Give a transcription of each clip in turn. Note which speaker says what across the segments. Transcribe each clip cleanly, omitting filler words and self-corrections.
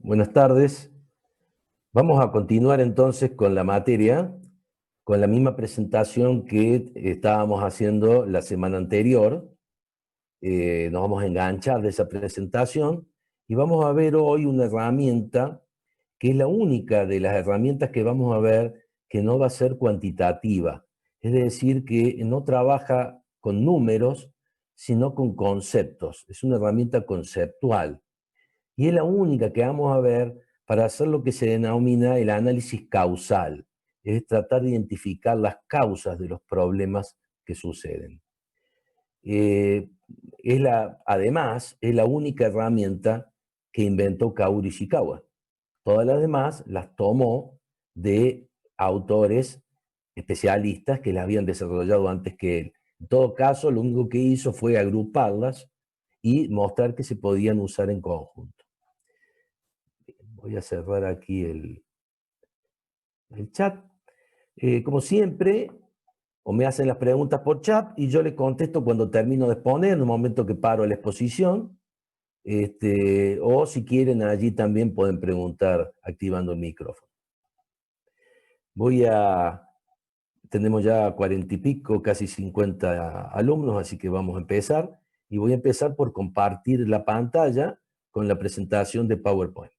Speaker 1: Buenas tardes. Vamos a continuar entonces con la materia, con la misma presentación que estábamos haciendo la semana anterior. Nos vamos a enganchar de esa presentación y vamos a ver hoy una herramienta que es la única de las herramientas que vamos a ver que no va a ser cuantitativa. Es decir, que no trabaja con números, sino con conceptos. Es una herramienta conceptual. Y es la única que vamos a ver para hacer lo que se denomina el análisis causal, es tratar de identificar las causas de los problemas que suceden. Además, es la única herramienta que inventó Kaoru Ishikawa. Todas las demás las tomó de autores especialistas que las habían desarrollado antes que él. En todo caso, lo único que hizo fue agruparlas y mostrar que se podían usar en conjunto. Voy a cerrar aquí el chat. Como siempre, o me hacen las preguntas por chat y yo les contesto cuando termino de exponer, en un momento que paro la exposición. O si quieren, allí también pueden preguntar activando el micrófono. Tenemos ya 40 y pico, casi 50 alumnos, así que vamos a empezar. Y voy a empezar por compartir la pantalla con la presentación de PowerPoint.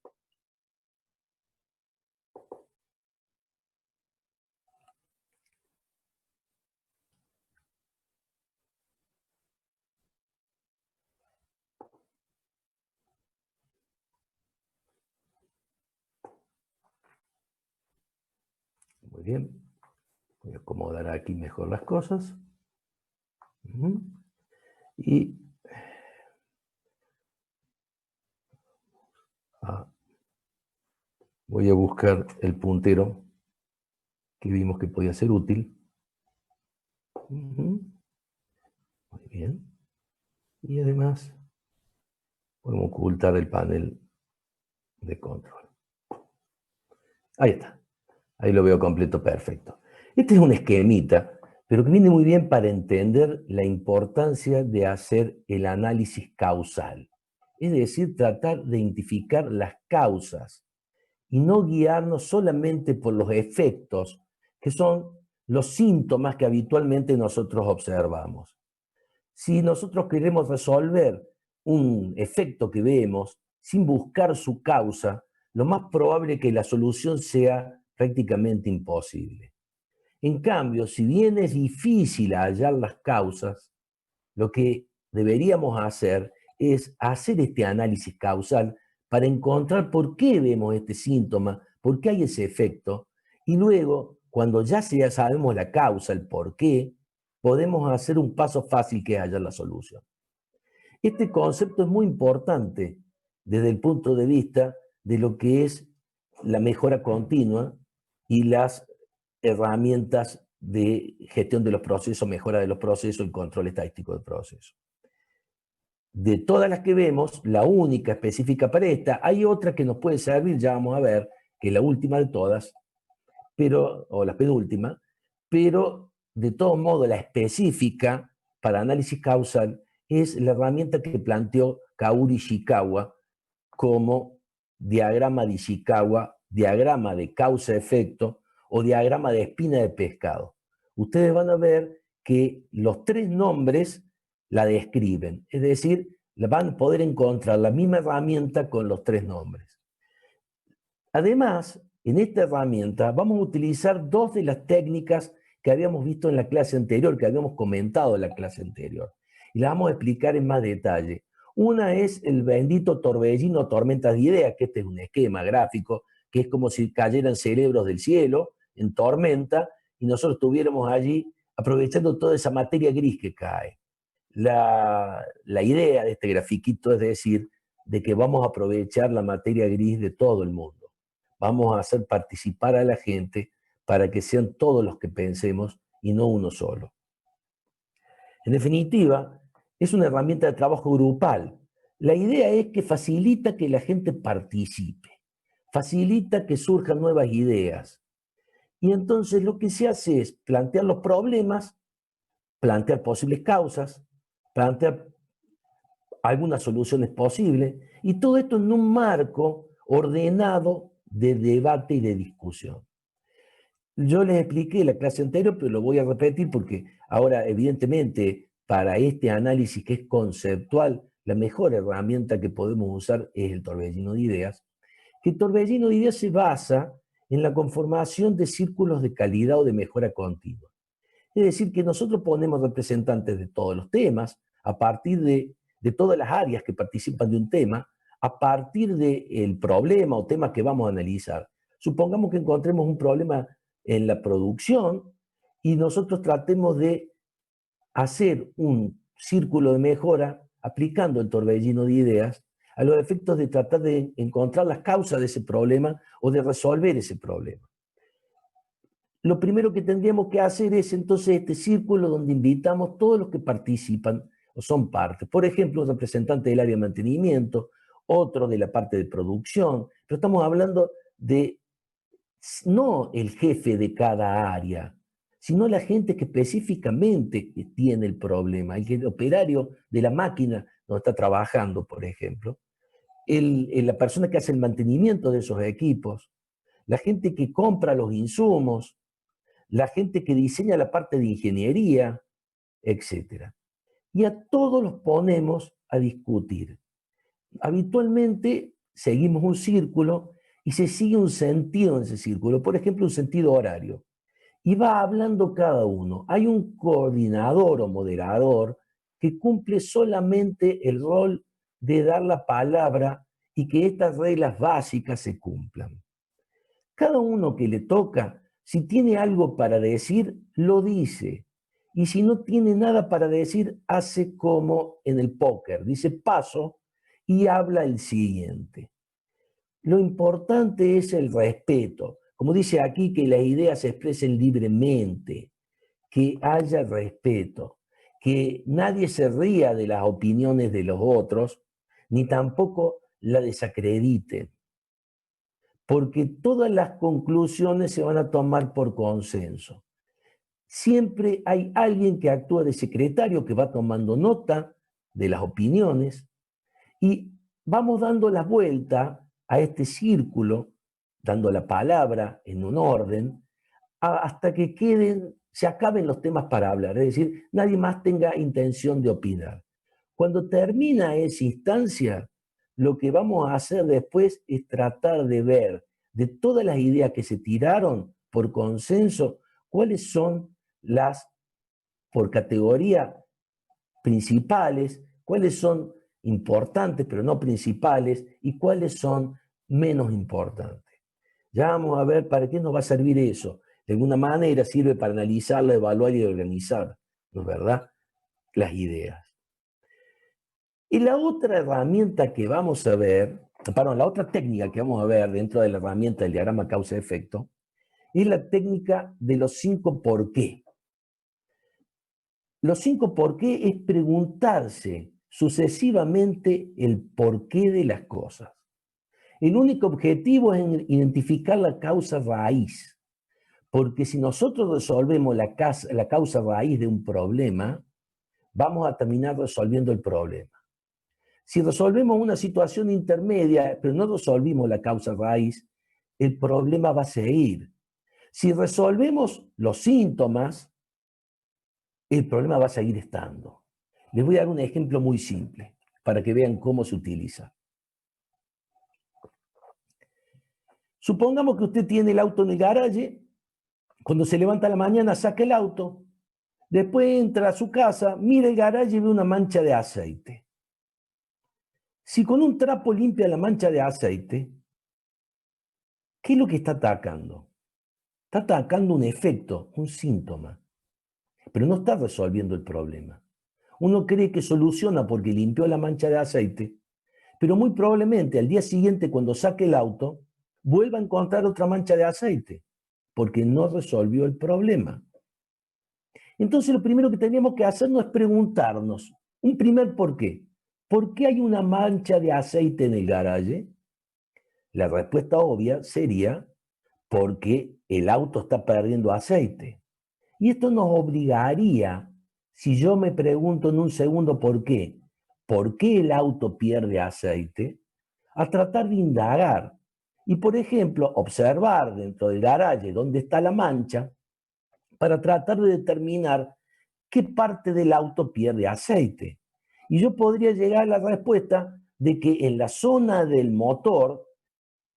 Speaker 1: Muy bien. Voy a acomodar aquí mejor las cosas. Y voy a buscar el puntero que vimos que podía ser útil. Muy bien. Y además podemos ocultar el panel de control. Ahí está. Ahí lo veo completo, perfecto. Este es un esquemita, pero que viene muy bien para entender la importancia de hacer el análisis causal. Es decir, tratar de identificar las causas y no guiarnos solamente por los efectos, que son los síntomas que habitualmente nosotros observamos. Si nosotros queremos resolver un efecto que vemos sin buscar su causa, lo más probable es que la solución sea prácticamente imposible. En cambio, si bien es difícil hallar las causas, lo que deberíamos hacer es hacer este análisis causal para encontrar por qué vemos este síntoma, por qué hay ese efecto, y luego, cuando ya sabemos la causa, el por qué, podemos hacer un paso fácil que es hallar la solución. Este concepto es muy importante desde el punto de vista de lo que es la mejora continua y las herramientas de gestión de los procesos, mejora de los procesos y control estadístico del proceso. De todas las que vemos, la única específica para esta, hay otra que nos puede servir, ya vamos a ver, que es la última de todas, o la penúltima, pero de todo modo la específica para análisis causal es la herramienta que planteó Kaoru Ishikawa como diagrama de Ishikawa, diagrama de causa-efecto o diagrama de espina de pescado. Ustedes van a ver que los tres nombres la describen, es decir, van a poder encontrar la misma herramienta con los tres nombres. Además, en esta herramienta vamos a utilizar dos de las técnicas que habíamos visto en la clase anterior, que habíamos comentado en la clase anterior, y las vamos a explicar en más detalle. Una es el bendito torbellino tormentas de ideas, que este es un esquema gráfico, que es como si cayeran cerebros del cielo en tormenta y nosotros estuviéramos allí aprovechando toda esa materia gris que cae. La idea de este grafiquito es decir, de que vamos a aprovechar la materia gris de todo el mundo. Vamos a hacer participar a la gente para que sean todos los que pensemos y no uno solo. En definitiva, es una herramienta de trabajo grupal. La idea es que facilita que la gente participe, facilita que surjan nuevas ideas. Y entonces lo que se hace es plantear los problemas, plantear posibles causas, plantear algunas soluciones posibles, y todo esto en un marco ordenado de debate y de discusión. Yo les expliqué en la clase anterior, pero lo voy a repetir porque ahora, evidentemente, para este análisis que es conceptual, la mejor herramienta que podemos usar es el torbellino de ideas, que el torbellino de ideas se basa en la conformación de círculos de calidad o de mejora continua. Es decir, que nosotros ponemos representantes de todos los temas, a partir de todas las áreas que participan de un tema, a partir del problema o tema que vamos a analizar. Supongamos que encontremos un problema en la producción y nosotros tratemos de hacer un círculo de mejora aplicando el torbellino de ideas a los efectos de tratar de encontrar las causas de ese problema o de resolver ese problema. Lo primero que tendríamos que hacer es entonces este círculo donde invitamos todos los que participan o son parte. Por ejemplo, un representante del área de mantenimiento, otro de la parte de producción, pero estamos hablando de no el jefe de cada área, sino la gente que específicamente tiene el problema, el operario de la máquina donde está trabajando, por ejemplo, la persona que hace el mantenimiento de esos equipos, la gente que compra los insumos, la gente que diseña la parte de ingeniería, etc. Y a todos los ponemos a discutir. Habitualmente seguimos un círculo y se sigue un sentido en ese círculo, por ejemplo, un sentido horario. Y va hablando cada uno. Hay un coordinador o moderador que cumple solamente el rol de dar la palabra y que estas reglas básicas se cumplan. Cada uno que le toca, si tiene algo para decir, lo dice. Y si no tiene nada para decir, hace como en el póker. Dice paso y habla el siguiente. Lo importante es el respeto. Como dice aquí, que las ideas se expresen libremente, que haya respeto, que nadie se ría de las opiniones de los otros, ni tampoco la desacrediten, porque todas las conclusiones se van a tomar por consenso. Siempre hay alguien que actúa de secretario, que va tomando nota de las opiniones, y vamos dando la vuelta a este círculo, dando la palabra en un orden, hasta que se acaben los temas para hablar, es decir, nadie más tenga intención de opinar. Cuando termina esa instancia, lo que vamos a hacer después es tratar de ver de todas las ideas que se tiraron por consenso, cuáles son las, por categoría, principales, cuáles son importantes pero no principales y cuáles son menos importantes. Ya vamos a ver para qué nos va a servir eso. De alguna manera sirve para analizarla, evaluar y organizar, ¿no es verdad?, las ideas. Y la otra herramienta que vamos a ver, la otra técnica que vamos a ver dentro de la herramienta del diagrama causa-efecto, es la técnica de los 5 por qué. Los 5 por qué es preguntarse sucesivamente el porqué de las cosas. El único objetivo es identificar la causa raíz, porque si nosotros resolvemos la causa raíz de un problema, vamos a terminar resolviendo el problema. Si resolvemos una situación intermedia, pero no resolvimos la causa raíz, el problema va a seguir. Si resolvemos los síntomas, el problema va a seguir estando. Les voy a dar un ejemplo muy simple para que vean cómo se utiliza. Supongamos que usted tiene el auto en el garaje, cuando se levanta a la mañana saca el auto, después entra a su casa, mira el garaje y ve una mancha de aceite. Si con un trapo limpia la mancha de aceite, ¿qué es lo que está atacando? Está atacando un efecto, un síntoma, pero no está resolviendo el problema. Uno cree que soluciona porque limpió la mancha de aceite, pero muy probablemente al día siguiente, cuando saque el auto, vuelva a encontrar otra mancha de aceite, porque no resolvió el problema. Entonces lo primero que tenemos que hacernos es preguntarnos, un primer por qué. ¿Por qué hay una mancha de aceite en el garaje? La respuesta obvia sería porque el auto está perdiendo aceite. Y esto nos obligaría, si yo me pregunto en un segundo por qué el auto pierde aceite, a tratar de indagar y, por ejemplo, observar dentro del garaje dónde está la mancha para tratar de determinar qué parte del auto pierde aceite. Y yo podría llegar a la respuesta de que en la zona del motor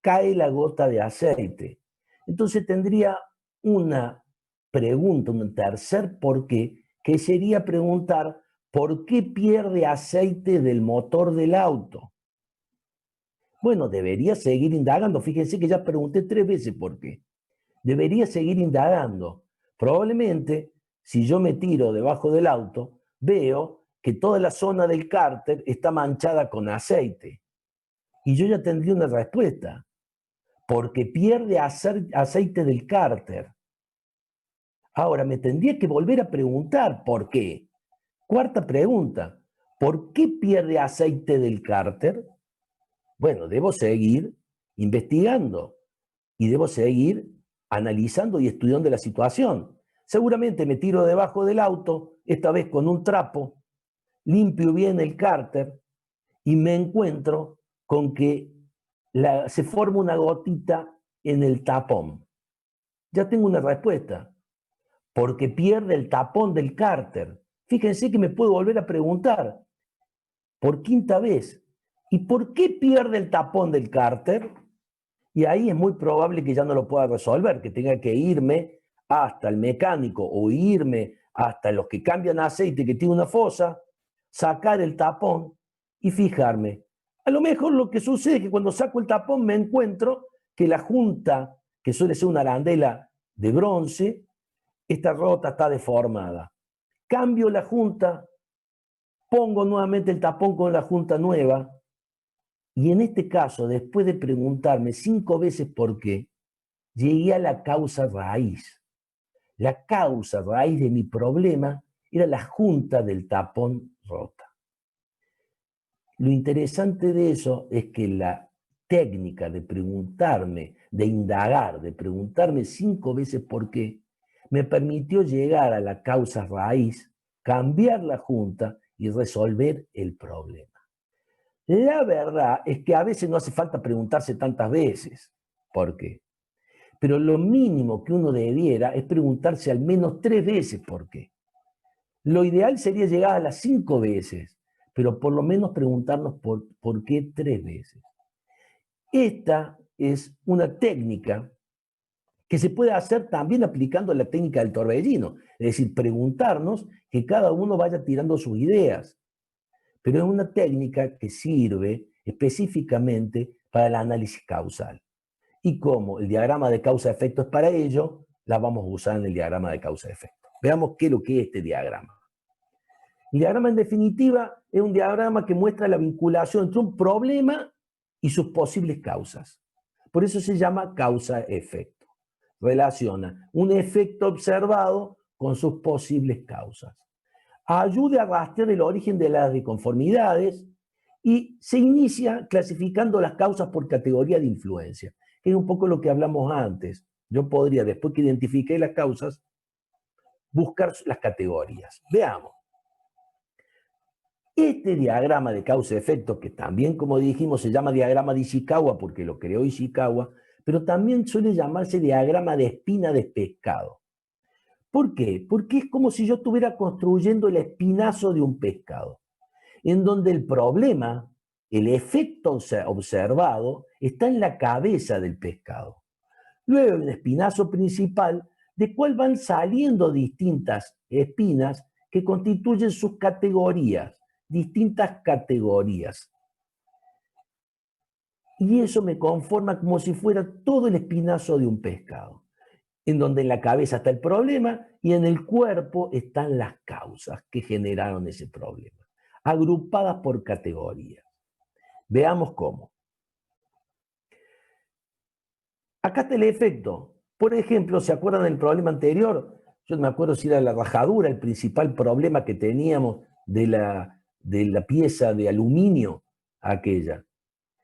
Speaker 1: cae la gota de aceite. Entonces tendría una pregunta, un tercer por qué, que sería preguntar por qué pierde aceite del motor del auto. Bueno, debería seguir indagando. Fíjense que ya pregunté 3 veces por qué. Debería seguir indagando. Probablemente, si yo me tiro debajo del auto, veo que toda la zona del cárter está manchada con aceite. Y yo ya tendría una respuesta. Porque pierde aceite del cárter. Ahora, me tendría que volver a preguntar por qué. Cuarta pregunta, ¿por qué pierde aceite del cárter? Bueno, debo seguir investigando y debo seguir analizando y estudiando la situación. Seguramente me tiro debajo del auto, esta vez con un trapo, limpio bien el cárter y me encuentro con que se forma una gotita en el tapón. Ya tengo una respuesta, porque pierde el tapón del cárter. Fíjense que me puedo volver a preguntar por quinta vez, ¿y por qué pierde el tapón del cárter? Y ahí es muy probable que ya no lo pueda resolver, que tenga que irme hasta el mecánico o irme hasta los que cambian aceite que tiene una fosa, sacar el tapón y fijarme. A lo mejor lo que sucede es que cuando saco el tapón me encuentro que la junta, que suele ser una arandela de bronce, está rota, está deformada. Cambio la junta, pongo nuevamente el tapón con la junta nueva, y en este caso, después de preguntarme 5 veces por qué, llegué a la causa raíz. La causa raíz de mi problema era la junta del tapón rota. Lo interesante de eso es que la técnica de preguntarme, de indagar, de preguntarme 5 veces por qué, me permitió llegar a la causa raíz, cambiar la junta y resolver el problema. La verdad es que a veces no hace falta preguntarse tantas veces por qué. Pero lo mínimo que uno debiera es preguntarse al menos 3 veces por qué. Lo ideal sería llegar a las 5 veces, pero por lo menos preguntarnos por qué 3 veces. Esta es una técnica que se puede hacer también aplicando la técnica del torbellino, es decir, preguntarnos que cada uno vaya tirando sus ideas. Pero es una técnica que sirve específicamente para el análisis causal. Y como el diagrama de causa-efecto es para ello, la vamos a usar en el diagrama de causa-efecto. Veamos qué es lo que es este diagrama. El diagrama, en definitiva, es un diagrama que muestra la vinculación entre un problema y sus posibles causas. Por eso se llama causa-efecto. Relaciona un efecto observado con sus posibles causas. Ayude a rastrear el origen de las disconformidades y se inicia clasificando las causas por categoría de influencia, que es un poco lo que hablamos antes. Yo podría, después que identifique las causas, buscar las categorías. Veamos. Este diagrama de causa-efecto, que también, como dijimos, se llama diagrama de Ishikawa porque lo creó Ishikawa, pero también suele llamarse diagrama de espina de pescado. ¿Por qué? Porque es como si yo estuviera construyendo el espinazo de un pescado, en donde el problema, el efecto observado, está en la cabeza del pescado. Luego hay un espinazo principal, de cual van saliendo distintas espinas que constituyen sus categorías, distintas categorías. Y eso me conforma como si fuera todo el espinazo de un pescado, en donde en la cabeza está el problema y en el cuerpo están las causas que generaron ese problema, agrupadas por categorías. Veamos cómo. Acá está el efecto. Por ejemplo, ¿se acuerdan del problema anterior? Yo no me acuerdo si era la rajadura, el principal problema que teníamos de la pieza de aluminio aquella.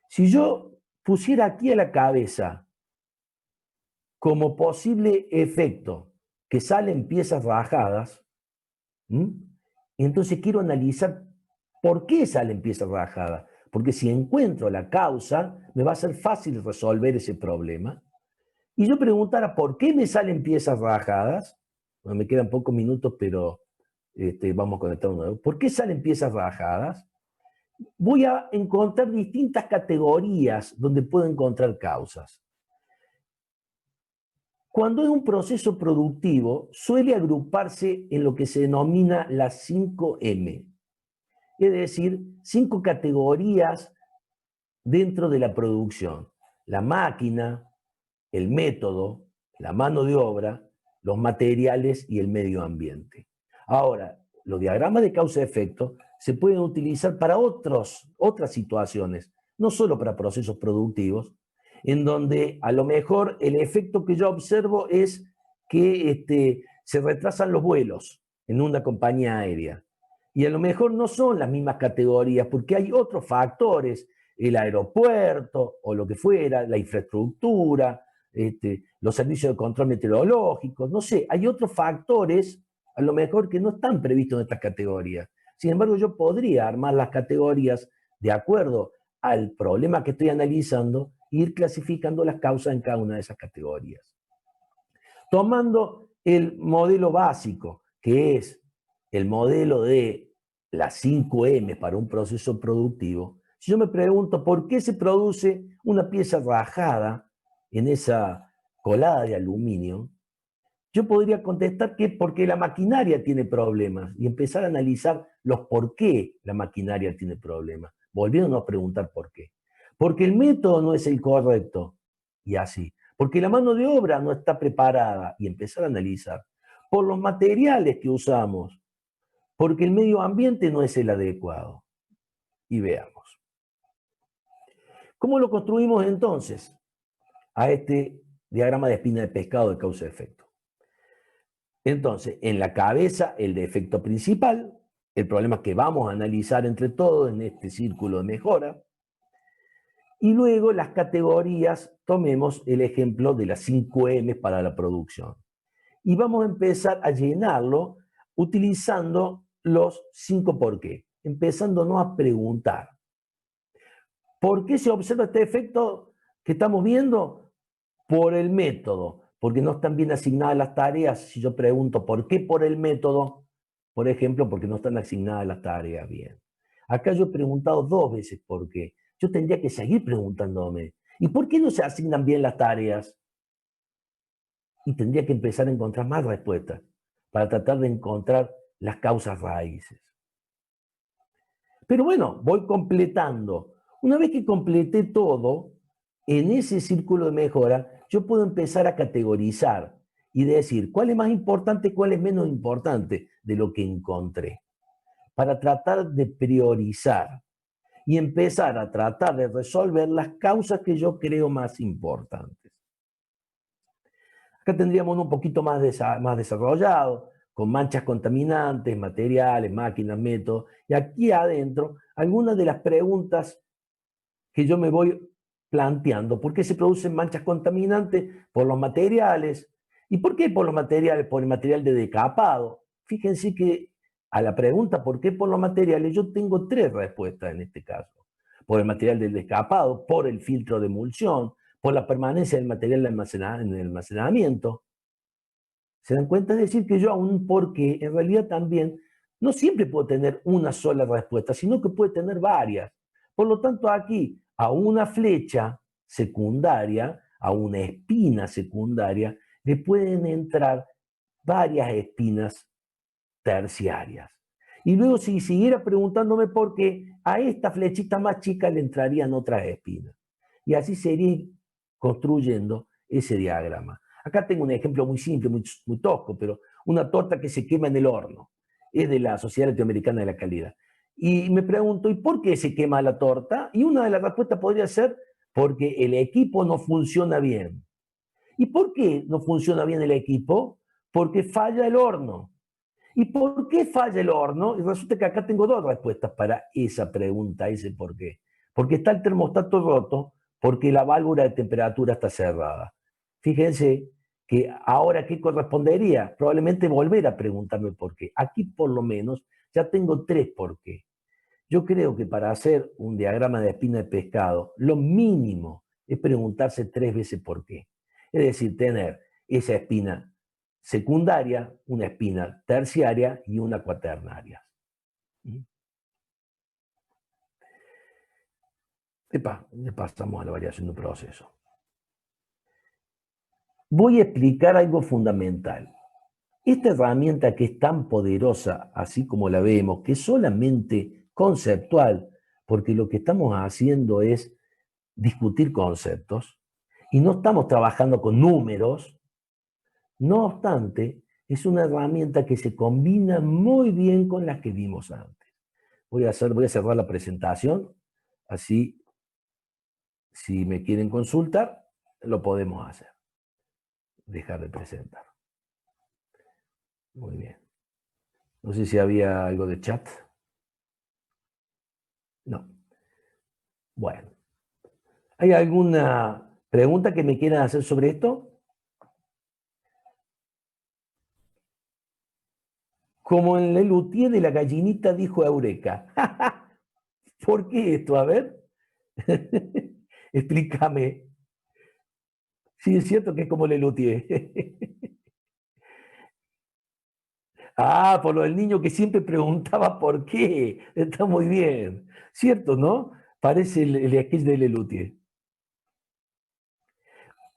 Speaker 1: Si yo pusiera aquí a la cabeza como posible efecto que salen piezas rajadas, entonces quiero analizar por qué salen piezas rajadas. Porque si encuentro la causa, me va a ser fácil resolver ese problema, y yo preguntara por qué me salen piezas rajadas, bueno, me quedan pocos minutos, pero vamos a conectar de nuevo. ¿Por qué salen piezas rajadas? Voy a encontrar distintas categorías donde puedo encontrar causas. Cuando es un proceso productivo, suele agruparse en lo que se denomina las 5M, es decir, 5 categorías dentro de la producción: la máquina, el método, la mano de obra, los materiales y el medio ambiente. Ahora, los diagramas de causa-efecto se pueden utilizar para otras situaciones, no solo para procesos productivos, en donde a lo mejor el efecto que yo observo es que se retrasan los vuelos en una compañía aérea. Y a lo mejor no son las mismas categorías, porque hay otros factores, el aeropuerto o lo que fuera, la infraestructura, los servicios de control meteorológico, no sé, hay otros factores a lo mejor que no están previstos en estas categorías. Sin embargo, yo podría armar las categorías de acuerdo al problema que estoy analizando e ir clasificando las causas en cada una de esas categorías. Tomando el modelo básico, que es el modelo de las 5M para un proceso productivo, si yo me pregunto por qué se produce una pieza rajada en esa colada de aluminio, yo podría contestar que porque la maquinaria tiene problemas y empezar a analizar los por qué la maquinaria tiene problemas, volviéndonos a preguntar por qué. Porque el método no es el correcto, y así. Porque la mano de obra no está preparada, y empezar a analizar. Por los materiales que usamos, porque el medio ambiente no es el adecuado. Y veamos. ¿Cómo lo construimos entonces a este diagrama de espina de pescado de causa-efecto? Entonces, en la cabeza, el defecto principal, el problema que vamos a analizar entre todos en este círculo de mejora, y luego las categorías, tomemos el ejemplo de las 5M para la producción. Y vamos a empezar a llenarlo utilizando los 5 por qué, empezándonos a preguntar. ¿Por qué se observa este efecto que estamos viendo? Por el método, porque no están bien asignadas las tareas. Si yo pregunto por qué por el método, por ejemplo, porque no están asignadas las tareas bien. Acá yo he preguntado 2 veces por qué. Yo tendría que seguir preguntándome, ¿y por qué no se asignan bien las tareas? Y tendría que empezar a encontrar más respuestas para tratar de encontrar las causas raíces. Pero bueno, voy completando. Una vez que completé todo, en ese círculo de mejora, yo puedo empezar a categorizar y decir cuál es más importante, cuál es menos importante de lo que encontré, para tratar de priorizar y empezar a tratar de resolver las causas que yo creo más importantes. Acá tendríamos un poquito más desarrollado, con manchas contaminantes, materiales, máquinas, métodos, y aquí adentro algunas de las preguntas que yo me voy planteando. ¿Por qué se producen manchas contaminantes? Por los materiales. ¿Y por qué por los materiales? Por el material de decapado. Fíjense que a la pregunta ¿por qué por los materiales? Yo tengo 3 respuestas en este caso. Por el material del decapado, por el filtro de emulsión, por la permanencia del material en el almacenamiento. ¿Se dan cuenta? Es decir, que yo a un por qué, en realidad también, no siempre puedo tener una sola respuesta, sino que puede tener varias. Por lo tanto, aquí, a una flecha secundaria, a una espina secundaria, le pueden entrar varias espinas terciarias. Y luego, si siguiera preguntándome por qué, a esta flechita más chica le entrarían otras espinas. Y así sería construyendo ese diagrama. Acá tengo un ejemplo muy simple, muy tosco, pero una torta que se quema en el horno. Es de la Sociedad Latinoamericana de la Calidad. Y me pregunto, ¿y por qué se quema la torta? Y una de las respuestas podría ser porque el equipo no funciona bien. ¿Y por qué no funciona bien el equipo? Porque falla el horno. ¿Y por qué falla el horno? Y resulta que acá tengo 2 respuestas para esa pregunta, ese por qué. Porque está el termostato roto, porque la válvula de temperatura está cerrada. Fíjense que ahora, ¿qué correspondería? Probablemente volver a preguntarme por qué. Aquí por lo menos ya tengo 3 por qué. Yo creo que para hacer un diagrama de espina de pescado, lo mínimo es preguntarse 3 veces por qué. Es decir, tener esa espina secundaria, una espina terciaria y una cuaternaria. Le pasamos a la variación de un proceso. Voy a explicar algo fundamental. Esta herramienta que es tan poderosa, así como la vemos, que es solamente conceptual, porque lo que estamos haciendo es discutir conceptos y no estamos trabajando con números, no obstante, es una herramienta que se combina muy bien con las que vimos antes. Voy a cerrar la presentación, así si me quieren consultar, lo podemos hacer. Dejar de presentar. Muy bien. No sé si había algo de chat. No. Bueno. ¿Hay alguna pregunta que me quieran hacer sobre esto? Como en el luthier de la gallinita dijo Eureka. ¿Por qué esto? A ver. Explícame. Sí, es cierto que es como el luthier. Ah, por lo del niño que siempre preguntaba por qué. Está muy bien. ¿Cierto, no? Parece el sketch de Lelutier.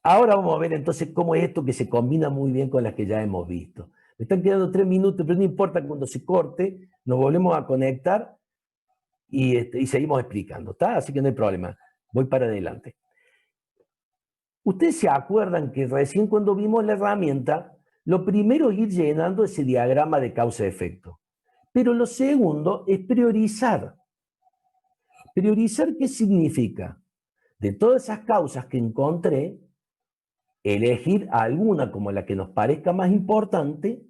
Speaker 1: Ahora vamos a ver entonces cómo es esto que se combina muy bien con las que ya hemos visto. Me están quedando 3 minutos, pero no importa, cuando se corte, nos volvemos a conectar y seguimos explicando, ¿está? Así que no hay problema. Voy para adelante. Ustedes se acuerdan que recién cuando vimos la herramienta, lo primero es ir llenando ese diagrama de causa-efecto. Pero lo segundo es priorizar. ¿Priorizar qué significa? De todas esas causas que encontré, elegir alguna como la que nos parezca más importante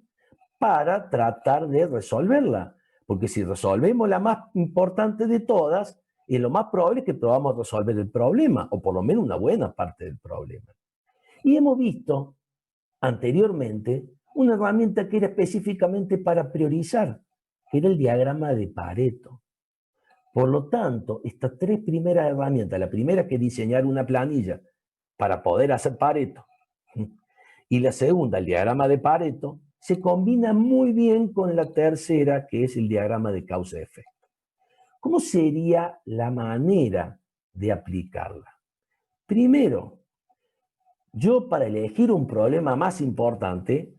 Speaker 1: para tratar de resolverla. Porque si resolvemos la más importante de todas, lo más probable es que podamos resolver el problema, o por lo menos una buena parte del problema. Y hemos visto anteriormente una herramienta que era específicamente para priorizar, que era el diagrama de Pareto. Por lo tanto, estas 3 primeras herramientas, la primera que es diseñar una planilla para poder hacer Pareto, y la segunda, el diagrama de Pareto, se combina muy bien con la tercera, que es el diagrama de causa-efecto. ¿Cómo sería la manera de aplicarla? Primero, yo para elegir un problema más importante,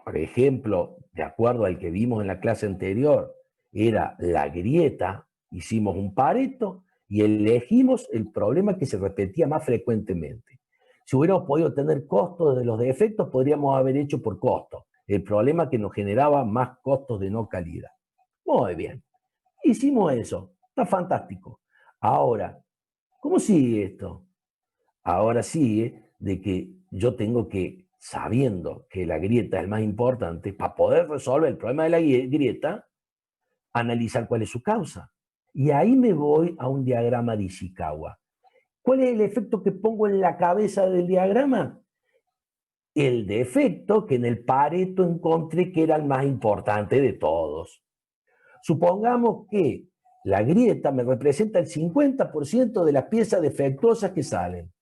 Speaker 1: por ejemplo, de acuerdo al que vimos en la clase anterior, era la grieta, hicimos un Pareto y elegimos el problema que se repetía más frecuentemente. Si hubiéramos podido tener costos de los defectos, podríamos haber hecho por costo, el problema que nos generaba más costos de no calidad. Muy bien, hicimos eso, está fantástico. Ahora, ¿cómo sigue esto? Ahora sigue de que yo tengo que, sabiendo que la grieta es el más importante, para poder resolver el problema de la grieta, analizar cuál es su causa. Y ahí me voy a un diagrama de Ishikawa. ¿Cuál es el efecto que pongo en la cabeza del diagrama? El defecto que en el Pareto encontré que era el más importante de todos. Supongamos que la grieta me representa el 50% de las piezas defectuosas que salen.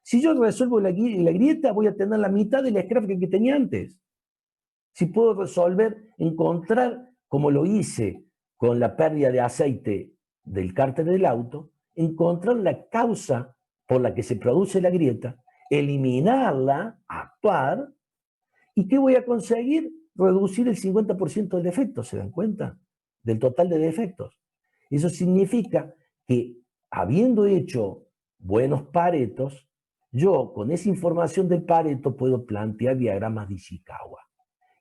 Speaker 1: Si yo resuelvo la grieta, voy a tener la mitad de la scrap que tenía antes. Si puedo resolver, encontrar, como lo hice con la pérdida de aceite del cárter del auto, encontrar la causa por la que se produce la grieta, eliminarla, actuar, ¿y qué voy a conseguir? Reducir el 50% del defecto, ¿se dan cuenta? Del total de defectos. Eso significa que, habiendo hecho buenos paretos, yo con esa información del Pareto puedo plantear diagramas de Ishikawa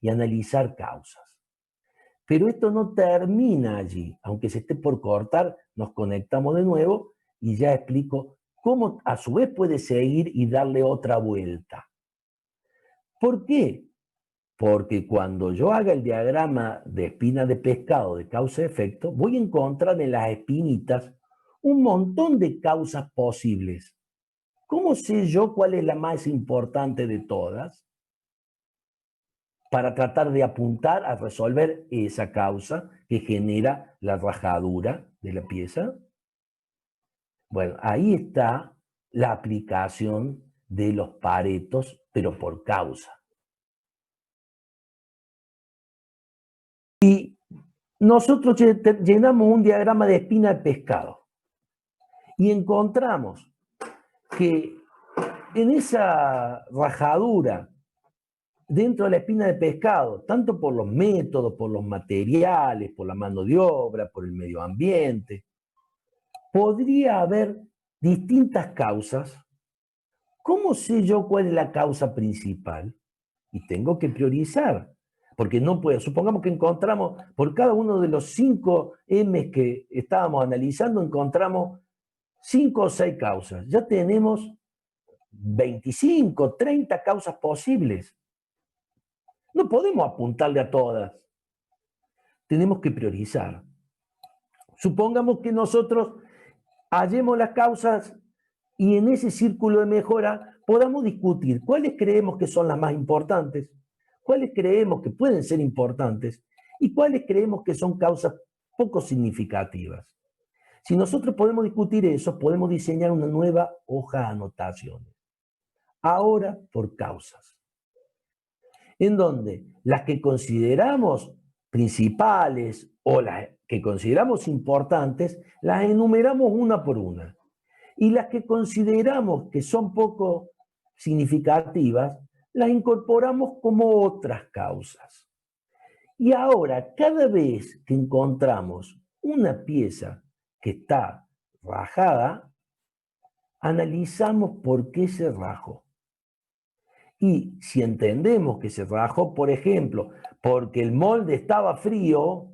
Speaker 1: y analizar causas. Pero esto no termina allí. Aunque se esté por cortar, nos conectamos de nuevo y ya explico cómo a su vez puede seguir y darle otra vuelta. ¿Por qué? Porque cuando yo haga el diagrama de espina de pescado de causa-efecto, voy a encontrar en las espinitas un montón de causas posibles. ¿Cómo sé yo cuál es la más importante de todas? para tratar de apuntar a resolver esa causa que genera la rajadura de la pieza. Bueno, ahí está la aplicación de los paretos, pero por causa. Y nosotros llenamos un diagrama de espina de pescado y encontramos que en esa rajadura dentro de la espina de pescado, tanto por los métodos, por los materiales, por la mano de obra, por el medio ambiente, podría haber distintas causas. ¿Cómo sé yo cuál es la causa principal? Y tengo que priorizar, porque no puedo. Supongamos que encontramos, por cada uno de los 5 M que estábamos analizando, encontramos 5 o 6 causas. Ya tenemos 25, 30 causas posibles. No podemos apuntarle a todas. Tenemos que priorizar. Supongamos que nosotros hallemos las causas y en ese círculo de mejora podamos discutir cuáles creemos que son las más importantes, cuáles creemos que pueden ser importantes y cuáles creemos que son causas poco significativas. Si nosotros podemos discutir eso, podemos diseñar una nueva hoja de anotaciones. Ahora por causas. En donde las que consideramos principales o las que consideramos importantes, las enumeramos una por una. Y las que consideramos que son poco significativas, las incorporamos como otras causas. Y ahora, cada vez que encontramos una pieza que está rajada, analizamos por qué se rajó. Y si entendemos que se rajó, por ejemplo, porque el molde estaba frío,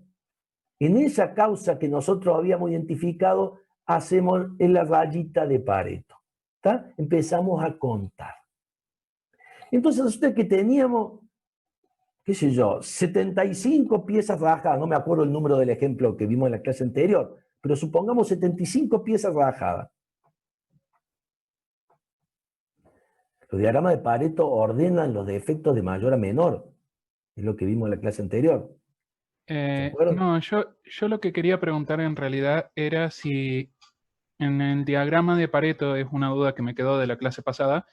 Speaker 1: en esa causa que nosotros habíamos identificado, hacemos en la rayita de Pareto. ¿Está? Empezamos a contar. Entonces, resulta que teníamos, qué sé yo, 75 piezas rajadas, no me acuerdo el número del ejemplo que vimos en la clase anterior, pero supongamos 75 piezas rajadas. Los diagramas de Pareto ordenan los defectos de mayor a menor. Es lo que vimos en la clase anterior. ¿De acuerdo?
Speaker 2: No, yo lo que quería preguntar en realidad era si en el diagrama de Pareto, es una duda que me quedó de la clase pasada,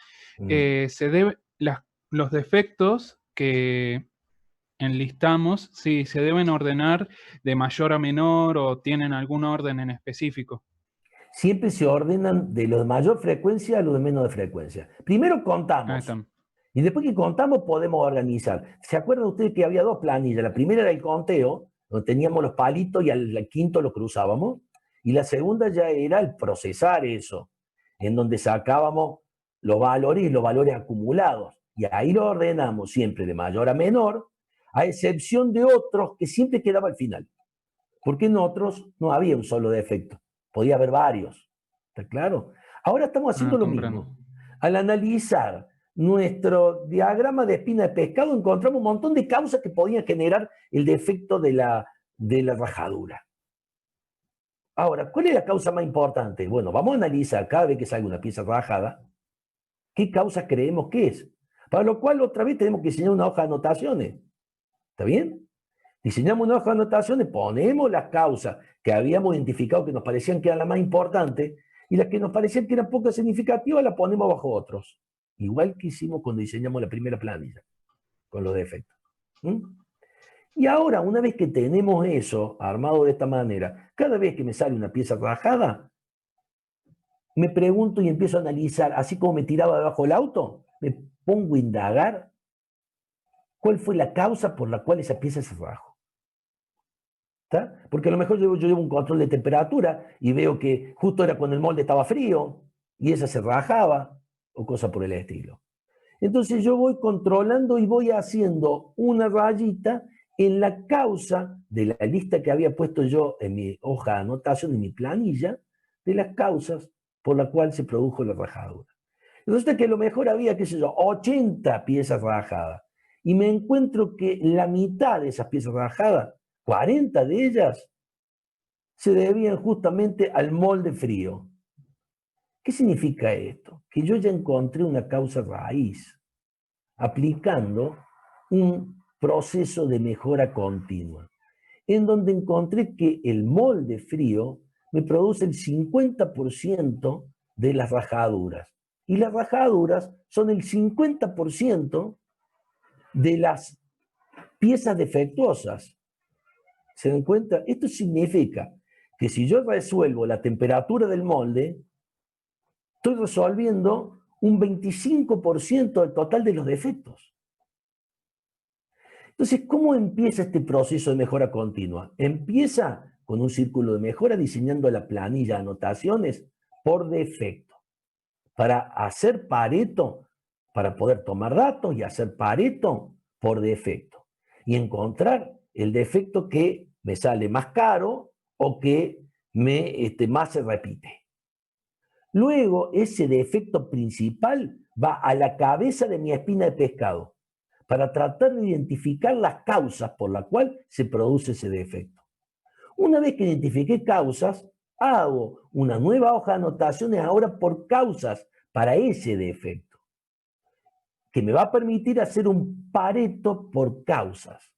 Speaker 2: los defectos que enlistamos, si se deben ordenar de mayor a menor o tienen algún orden en específico.
Speaker 1: Siempre se ordenan de lo de mayor frecuencia a lo de menos frecuencia. Primero contamos. Y después que contamos podemos organizar. ¿Se acuerdan ustedes que había 2 planillas? La primera era el conteo, donde teníamos los palitos y al quinto lo cruzábamos. Y la segunda ya era el procesar eso, en donde sacábamos los valores y los valores acumulados. Y ahí lo ordenamos siempre de mayor a menor, a excepción de otros que siempre quedaba al final. Porque en otros no había un solo defecto. Podía haber varios. ¿Está claro? Ahora estamos haciendo lo mismo. Al analizar nuestro diagrama de espina de pescado, encontramos un montón de causas que podían generar el defecto de la rajadura. Ahora, ¿cuál es la causa más importante? Bueno, vamos a analizar cada vez que salga una pieza rajada, qué causa creemos que es. Para lo cual, otra vez tenemos que diseñar una hoja de anotaciones. ¿Está bien? Diseñamos una hoja de anotaciones, ponemos las causas que habíamos identificado que nos parecían que eran las más importantes y las que nos parecían que eran poco significativas las ponemos bajo otros. Igual que hicimos cuando diseñamos la primera planilla, con los defectos. Y ahora, una vez que tenemos eso armado de esta manera, cada vez que me sale una pieza rajada, me pregunto y empiezo a analizar, así como me tiraba debajo del auto, me pongo a indagar cuál fue la causa por la cual esa pieza se rajó. ¿Está? Porque a lo mejor yo llevo un control de temperatura y veo que justo era cuando el molde estaba frío y esa se rajaba o cosa por el estilo. Entonces yo voy controlando y voy haciendo una rayita en la causa de la lista que había puesto yo en mi hoja de anotación, en mi planilla, de las causas por la cual se produjo la rajadura. Entonces que a lo mejor había, qué sé yo, 80 piezas rajadas y me encuentro que la mitad de esas piezas rajadas, 40 de ellas, se debían justamente al molde frío. ¿Qué significa esto? Que yo ya encontré una causa raíz, aplicando un proceso de mejora continua, en donde encontré que el molde frío me produce el 50% de las rajaduras. Y las rajaduras son el 50% de las piezas defectuosas. ¿Se dan cuenta? Esto significa que si yo resuelvo la temperatura del molde, estoy resolviendo un 25% del total de los defectos. Entonces, ¿cómo empieza este proceso de mejora continua? Empieza con un círculo de mejora diseñando la planilla de anotaciones por defecto, para hacer Pareto, para poder tomar datos y hacer Pareto por defecto. Y encontrar el defecto que me sale más caro o que más se repite. Luego, ese defecto principal va a la cabeza de mi espina de pescado para tratar de identificar las causas por las cuales se produce ese defecto. Una vez que identifiqué causas, hago una nueva hoja de anotaciones ahora por causas para ese defecto, que me va a permitir hacer un Pareto por causas.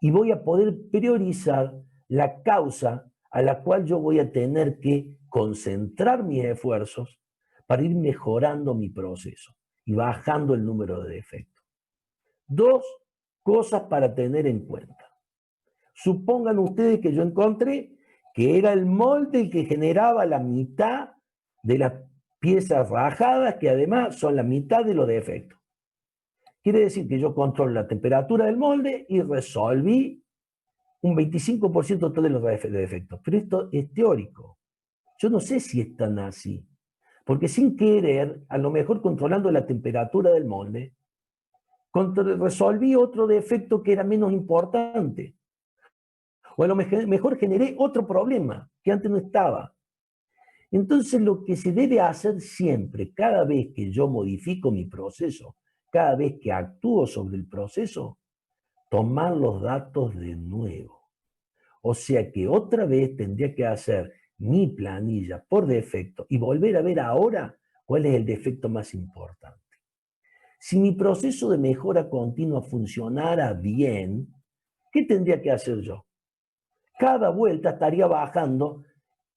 Speaker 1: Y voy a poder priorizar la causa a la cual yo voy a tener que concentrar mis esfuerzos para ir mejorando mi proceso y bajando el número de defectos. Dos cosas para tener en cuenta. Supongan ustedes que yo encontré que era el molde el que generaba la mitad de las piezas rajadas, que además son la mitad de los defectos. Quiere decir que yo controlo la temperatura del molde y resolví un 25% total de los defectos. Pero esto es teórico. Yo no sé si es tan así. Porque sin querer, a lo mejor controlando la temperatura del molde, resolví otro defecto que era menos importante. O a lo mejor generé otro problema que antes no estaba. Entonces lo que se debe hacer siempre, cada vez que yo modifico mi proceso, cada vez que actúo sobre el proceso, tomar los datos de nuevo. O sea que otra vez tendría que hacer mi planilla por defecto y volver a ver ahora cuál es el defecto más importante. Si mi proceso de mejora continua funcionara bien, ¿qué tendría que hacer yo? Cada vuelta estaría bajando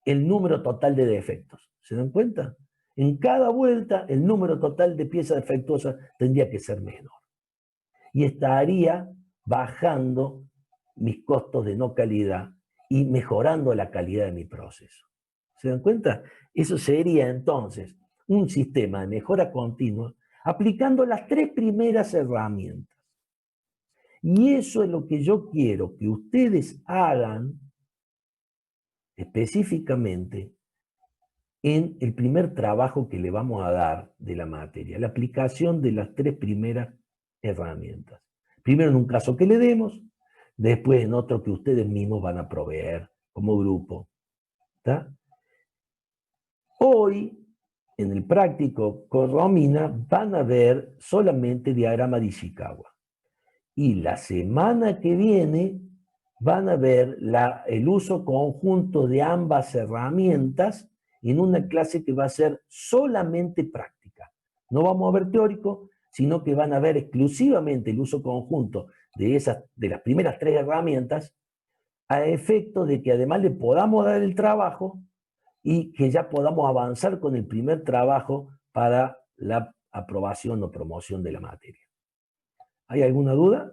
Speaker 1: el número total de defectos. ¿Se dan cuenta? En cada vuelta el número total de piezas defectuosas tendría que ser menor. Y estaría bajando mis costos de no calidad y mejorando la calidad de mi proceso. ¿Se dan cuenta? Eso sería entonces un sistema de mejora continua aplicando las tres primeras herramientas. Y eso es lo que yo quiero que ustedes hagan específicamente en el primer trabajo que le vamos a dar de la materia, la aplicación de las tres primeras herramientas. Primero en un caso que le demos, después en otro que ustedes mismos van a proveer como grupo. ¿Está? Hoy, en el práctico con Romina, van a ver solamente diagrama de Ishikawa. Y la semana que viene van a ver el uso conjunto de ambas herramientas en una clase que va a ser solamente práctica. No vamos a ver teórico, sino que van a ver exclusivamente el uso conjunto de las primeras tres herramientas, a efecto de que además le podamos dar el trabajo y que ya podamos avanzar con el primer trabajo para la aprobación o promoción de la materia. ¿Hay alguna duda?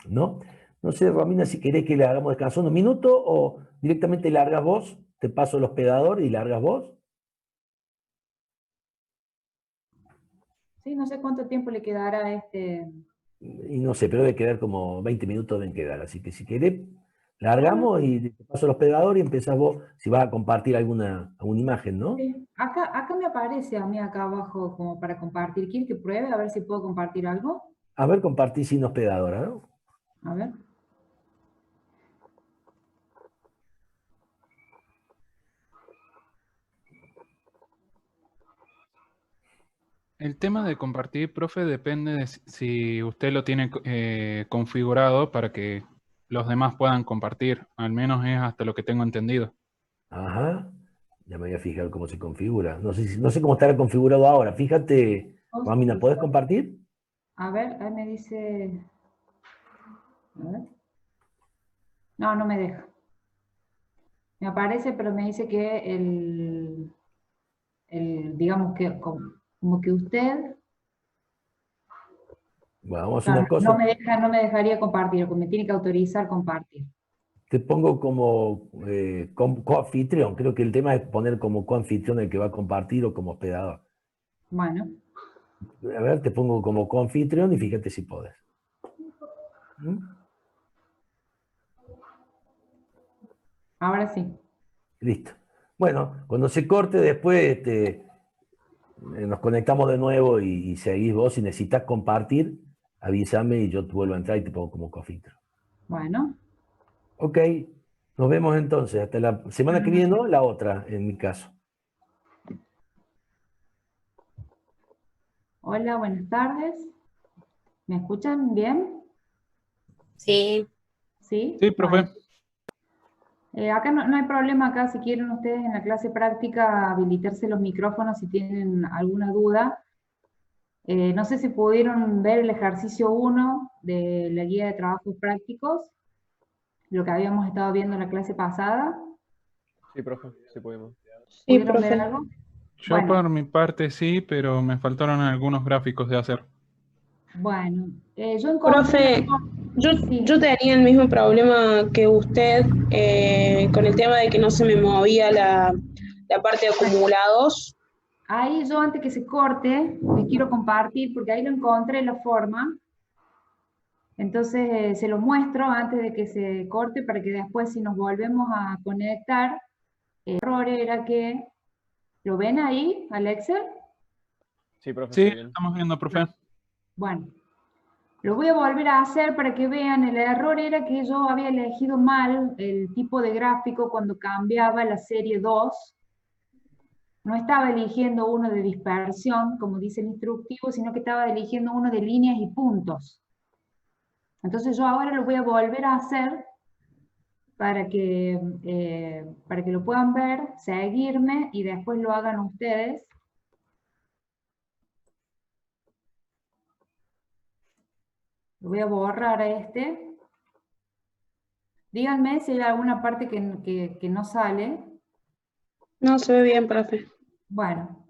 Speaker 1: ¿No? No sé, Romina, si querés que le hagamos descansar unos minutos o directamente largas vos, te paso el hospedador y largas vos.
Speaker 3: Sí, no sé cuánto tiempo le quedará a este...
Speaker 1: Y no sé, pero debe quedar como 20 minutos deben quedar, así que si querés, largamos y te paso el hospedador y empezás vos, si vas a compartir alguna imagen, ¿no?
Speaker 3: Sí. Acá me aparece a mí acá abajo como para compartir. ¿Quiere que pruebe a ver si puedo compartir algo?
Speaker 1: A ver, compartí sin hospedadora, ¿no?
Speaker 3: A ver.
Speaker 2: El tema de compartir, profe, depende de si usted lo tiene configurado para que los demás puedan compartir. Al menos es hasta lo que tengo entendido.
Speaker 1: Ajá, ya me voy a fijar cómo se configura. No sé cómo estará configurado ahora. Fíjate, Romina, ¿podés compartir?
Speaker 3: A ver, ahí me dice... A ver. No, no me deja. Me aparece, pero me dice que digamos que como que usted...
Speaker 1: Bueno, vamos a hacer
Speaker 3: No,
Speaker 1: una cosa.
Speaker 3: no me dejaría compartir, me tiene que autorizar compartir.
Speaker 1: Te pongo como coanfitrión. Creo que el tema es poner como coanfitrión el que va a compartir o como hospedador.
Speaker 3: Bueno,
Speaker 1: A ver, te pongo como coanfitrión y fíjate si podés. ¿Mm?
Speaker 3: ahora sí.
Speaker 1: Listo. Bueno, cuando se corte después nos conectamos de nuevo y seguís vos. Si necesitas compartir, avísame y yo te vuelvo a entrar y te pongo como coanfitrión.
Speaker 3: Bueno.
Speaker 1: Ok, nos vemos entonces. Hasta la semana que viene, ¿no? La otra, en mi caso.
Speaker 3: Hola, buenas tardes. ¿Me escuchan bien?
Speaker 4: Sí,
Speaker 3: ¿Sí?
Speaker 2: Sí, profe.
Speaker 3: Bueno. Acá no hay problema, acá si quieren ustedes en la clase práctica habilitarse los micrófonos si tienen alguna duda. No sé si pudieron ver el ejercicio 1 de la guía de trabajos prácticos, lo que habíamos estado viendo en la clase pasada.
Speaker 5: Sí, profe, sí pudimos.
Speaker 4: sí,
Speaker 3: ¿Pudieron ver
Speaker 4: profe.
Speaker 3: algo?
Speaker 2: Yo por
Speaker 3: Bueno,
Speaker 2: mi parte sí, pero me faltaron algunos gráficos de hacer.
Speaker 3: bueno. Yo encontré la
Speaker 4: Profe,
Speaker 3: forma. Sí.
Speaker 4: yo tenía el mismo problema que usted con el tema de que no se me movía la parte de acumulados.
Speaker 3: Ahí yo antes que se corte, les quiero compartir, porque ahí lo encontré la forma. Entonces se lo muestro antes de que se corte para que después si nos volvemos a conectar, el error era que, ¿lo ven ahí, al Excel?
Speaker 5: Sí, profe,
Speaker 2: Sí,
Speaker 5: sí, bien.
Speaker 2: estamos viendo, profe.
Speaker 3: Bueno, lo voy a volver a hacer para que vean, el error era que yo había elegido mal el tipo de gráfico cuando cambiaba la serie 2. No estaba eligiendo uno de dispersión, como dice el instructivo, sino que estaba eligiendo uno de líneas y puntos. Entonces yo ahora lo voy a volver a hacer para que lo puedan ver, seguirme y después lo hagan ustedes. Lo voy a borrar a este. Díganme si hay alguna parte que no sale.
Speaker 4: No se ve bien, profe.
Speaker 3: Bueno,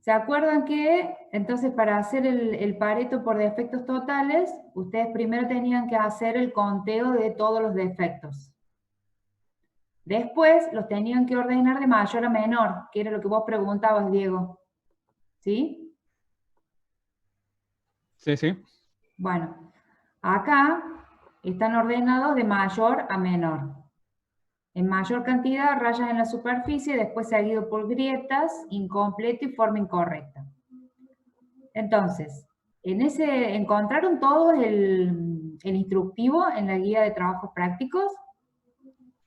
Speaker 3: ¿se acuerdan que entonces para hacer el Pareto por defectos totales, ustedes primero tenían que hacer el conteo de todos los defectos? Después los tenían que ordenar de mayor a menor, que era lo que vos preguntabas, Diego. ¿Sí?
Speaker 2: Sí, sí.
Speaker 3: Bueno, acá están ordenados de mayor a menor. En mayor cantidad, rayas en la superficie, después seguido por grietas, incompleto y forma incorrecta. Entonces, ¿encontraron todos el instructivo en la guía de trabajos prácticos?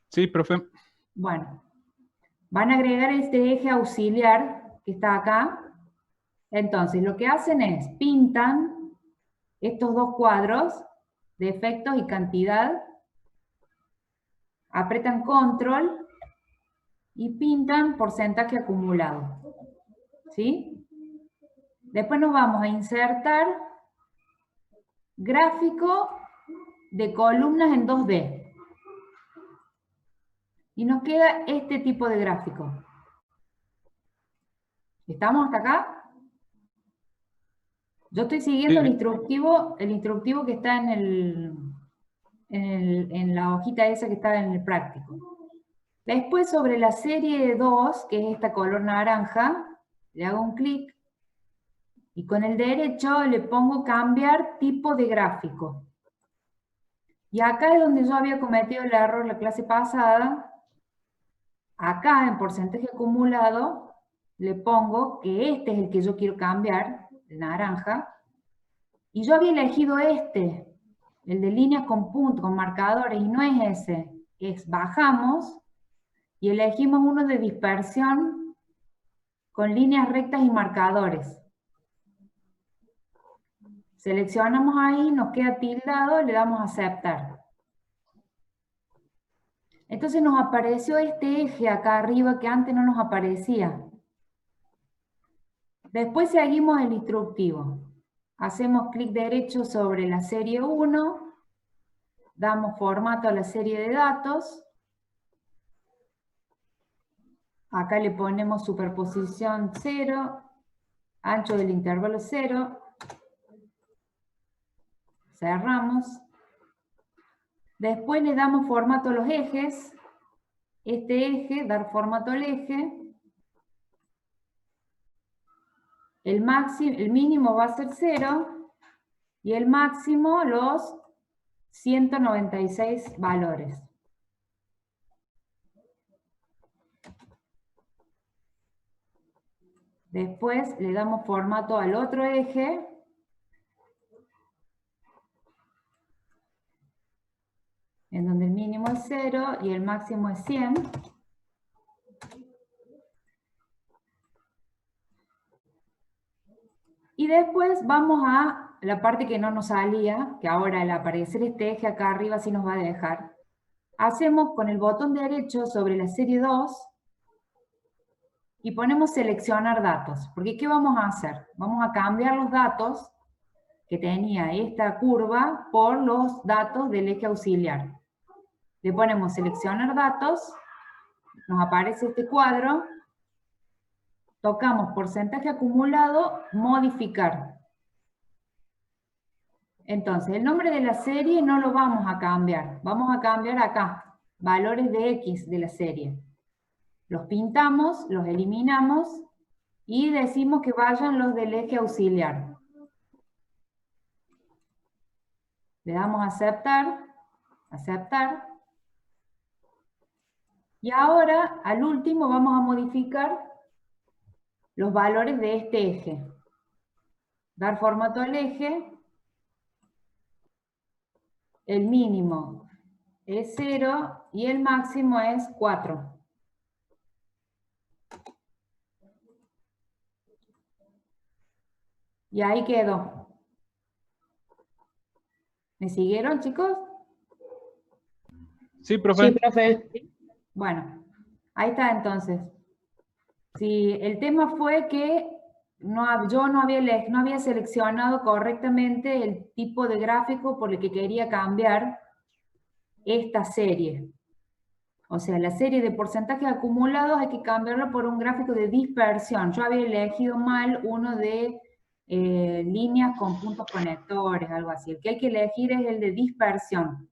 Speaker 2: Sí, profe.
Speaker 3: Bueno, van a agregar este eje auxiliar que está acá. Entonces, lo que hacen es pintan estos dos cuadros de efectos y cantidad, apretan control y pintan porcentaje acumulado. ¿Sí? Después nos vamos a insertar gráfico de columnas en 2D. Y nos queda este tipo de gráfico. ¿Estamos hasta acá? Yo estoy siguiendo
Speaker 2: Sí,
Speaker 3: el instructivo que está en la hojita esa que está en el práctico. Después sobre la serie 2, que es esta color naranja, le hago un clic y con el derecho le pongo cambiar tipo de gráfico. Y acá es donde yo había cometido el error la clase pasada. Acá en porcentaje acumulado le pongo que este es el que yo quiero cambiar, el naranja, y yo había elegido este, el de líneas con puntos, con marcadores, y no es ese, es bajamos y elegimos uno de dispersión con líneas rectas y marcadores. Seleccionamos ahí, nos queda tildado, le damos a aceptar. Entonces nos apareció este eje acá arriba que antes no nos aparecía. Después seguimos el instructivo. Hacemos clic derecho sobre la serie 1, damos formato a la serie de datos. Acá le ponemos superposición 0, ancho del intervalo 0. Cerramos. Después le damos formato a los ejes. Este eje, dar formato al eje. El mínimo va a ser 0 y el máximo los 196 valores. Después le damos formato al otro eje. En donde el mínimo es 0 y el máximo es 100. Y después vamos a la parte que no nos salía, que ahora al aparecer este eje acá arriba sí nos va a dejar. Hacemos con el botón derecho sobre la serie 2 y ponemos seleccionar datos. Porque ¿qué vamos a hacer? Vamos a cambiar los datos que tenía esta curva por los datos del eje auxiliar. Le ponemos seleccionar datos, nos aparece este cuadro, tocamos porcentaje acumulado, modificar. Entonces, el nombre de la serie no lo vamos a cambiar, vamos a cambiar acá, valores de X de la serie. Los pintamos, los eliminamos y decimos que vayan los del eje auxiliar. Le damos a aceptar, aceptar. Y ahora, al último, vamos a modificar los valores de este eje. Dar formato al eje. El mínimo es 0 y el máximo es 4. Y ahí quedó. ¿Me siguieron, chicos?
Speaker 2: Sí, profe.
Speaker 4: Sí, profe.
Speaker 3: Bueno, ahí está entonces. Si el tema fue que yo no había seleccionado correctamente el tipo de gráfico por el que quería cambiar esta serie. O sea, la serie de porcentajes acumulados hay que cambiarlo por un gráfico de dispersión. Yo había elegido mal uno de líneas con puntos conectores, algo así. El que hay que elegir es el de dispersión.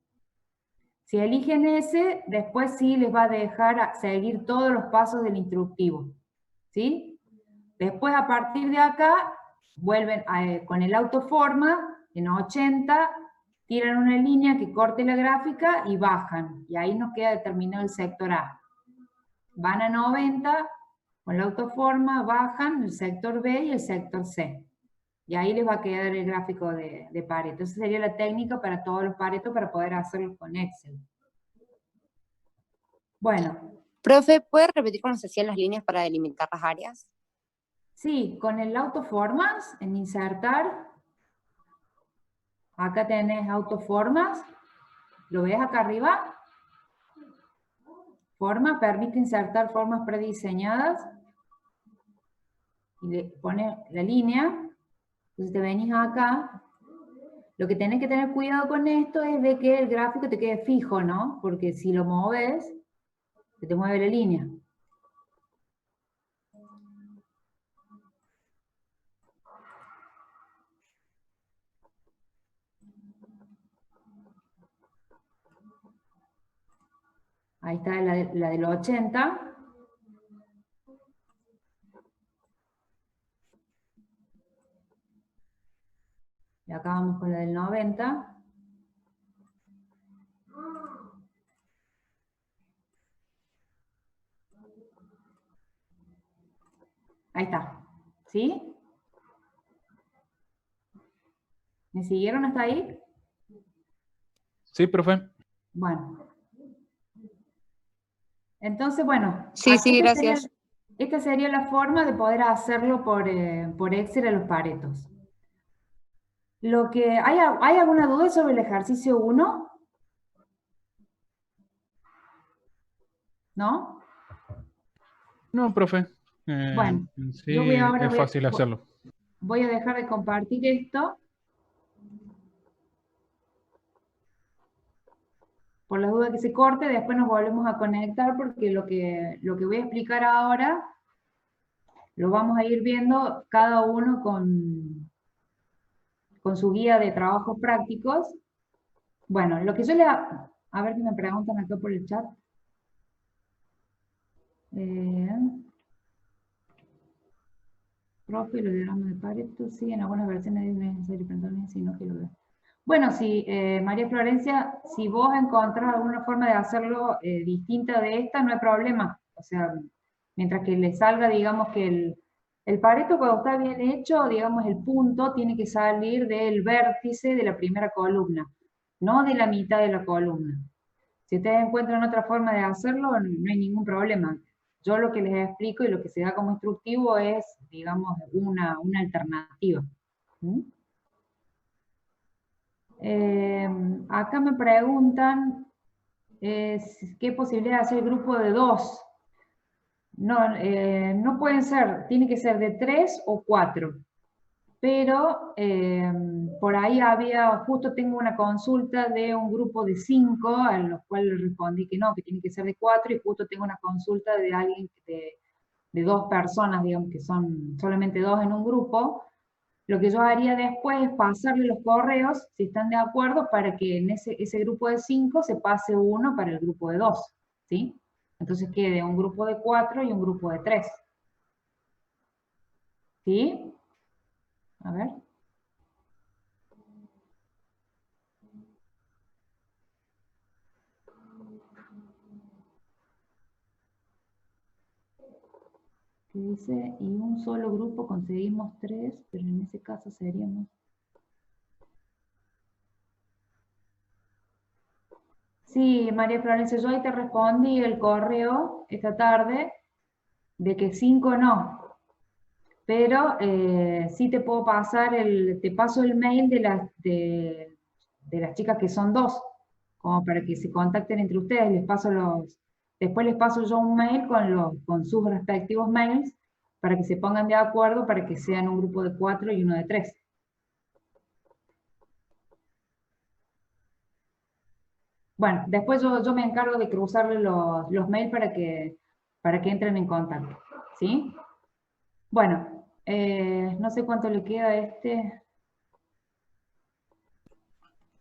Speaker 3: Si eligen ese, después sí les va a dejar seguir todos los pasos del instructivo. ¿Sí? Después, a partir de acá, vuelven con el autoforma, en 80, tiran una línea que corte la gráfica y bajan. Y ahí nos queda determinado el sector A. Van a 90, con la autoforma, bajan el sector B y el sector C. Y ahí les va a quedar el gráfico de Pareto. Esa sería la técnica para todos los Pareto para poder hacerlo con Excel. Bueno.
Speaker 6: Profe, ¿puede repetir cómo se hacían las líneas para delimitar las áreas?
Speaker 3: Sí, con el autoformas, en insertar, acá tenés autoformas, ¿lo ves acá arriba? Forma, permite insertar formas prediseñadas, y le pones la línea, entonces te venís acá, lo que tenés que tener cuidado con esto es de que el gráfico te quede fijo, ¿no? Porque si lo moves, se te mueve la línea. Ahí está la del 80. Y acá vamos con la del 90. Ahí está. ¿Sí? ¿Me siguieron hasta ahí?
Speaker 2: Sí, profe.
Speaker 3: Bueno. Entonces, bueno.
Speaker 6: Sí, sí, gracias.
Speaker 3: Esta sería la forma de poder hacerlo por Excel a los Paretos. ¿Hay alguna duda sobre el ejercicio 1? ¿No?
Speaker 2: No, profe.
Speaker 3: Bueno,
Speaker 2: Sí,
Speaker 3: yo
Speaker 2: es fácil hacerlo.
Speaker 3: voy a dejar de compartir esto. Por la duda que se corte, después nos volvemos a conectar porque lo que voy a explicar ahora lo vamos a ir viendo cada uno con su guía de trabajos prácticos. Bueno, lo que yo le... A ver qué me preguntan acá por el chat. Profe, los diagramas de Pareto, sí, en algunas versiones es necesario plantearme, sino que lo veo. Bueno, si María Florencia, si vos encontrás alguna forma de hacerlo distinta de esta, no hay problema. O sea, mientras que le salga, digamos que el Pareto cuando está bien hecho, digamos el punto tiene que salir del vértice de la primera columna, no de la mitad de la columna. Si ustedes encuentran otra forma de hacerlo, no hay ningún problema. Yo lo que les explico y lo que se da como instructivo es, digamos, una alternativa. ¿Mm? Acá me preguntan qué posibilidad de hacer grupo de 2. No, no pueden ser, tiene que ser de 3 o 4. Pero por ahí justo tengo una consulta de un grupo de 5, a los cuales respondí que no, que tiene que ser de 4, y justo tengo una consulta de alguien de 2 personas, digamos, que son solamente 2 en un grupo. Lo que yo haría después es pasarle los correos, si están de acuerdo, para que en ese grupo de 5 se pase uno para el grupo de 2, ¿sí? Entonces quede un grupo de 4 y un grupo de 3. ¿Sí? A ver. Que dice, y un solo grupo conseguimos 3, pero en ese caso seríamos... Sí, María Florencia, yo ahí te respondí el correo esta tarde de que 5 no. Pero sí te puedo pasar te paso el mail de las chicas que son 2, como para que se contacten entre ustedes. Después les paso yo un mail con sus respectivos mails, para que se pongan de acuerdo, para que sean un grupo de 4 y uno de 3. Bueno, después yo me encargo de cruzarle los mails para que entren en contacto, ¿sí? Bueno, no sé cuánto le queda a este.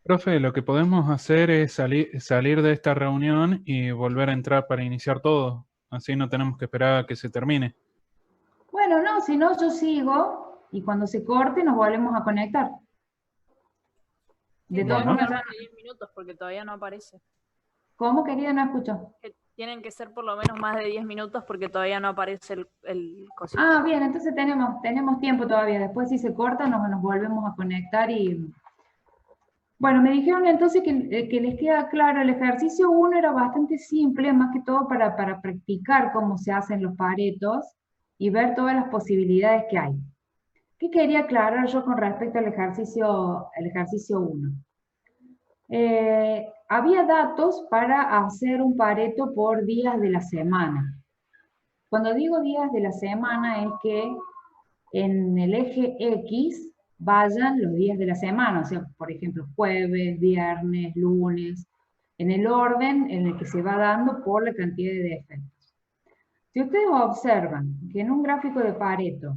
Speaker 2: Profe, lo que podemos hacer es salir de esta reunión y volver a entrar para iniciar todo. Así no tenemos que esperar a que se termine.
Speaker 3: Bueno, no, si no, yo sigo y cuando se corte nos volvemos a conectar. De todas
Speaker 2: Bueno.
Speaker 3: formas,
Speaker 7: 10 minutos porque todavía no aparece.
Speaker 3: ¿cómo, querida? No escucho.
Speaker 7: Que tienen que ser por lo menos más de 10 minutos porque todavía no aparece el cosito.
Speaker 3: Ah, bien, entonces tenemos tiempo todavía. Después si se corta nos volvemos a conectar y... Bueno, me dijeron entonces que les queda claro, el ejercicio 1 era bastante simple, más que todo para practicar cómo se hacen los paretos y ver todas las posibilidades que hay. ¿Qué quería aclarar yo con respecto al ejercicio 1? Había datos para hacer un pareto por días de la semana. Cuando digo días de la semana es que en el eje X vayan los días de la semana, o sea, por ejemplo, jueves, viernes, lunes, en el orden en el que se va dando por la cantidad de defectos. Si ustedes observan que en un gráfico de Pareto,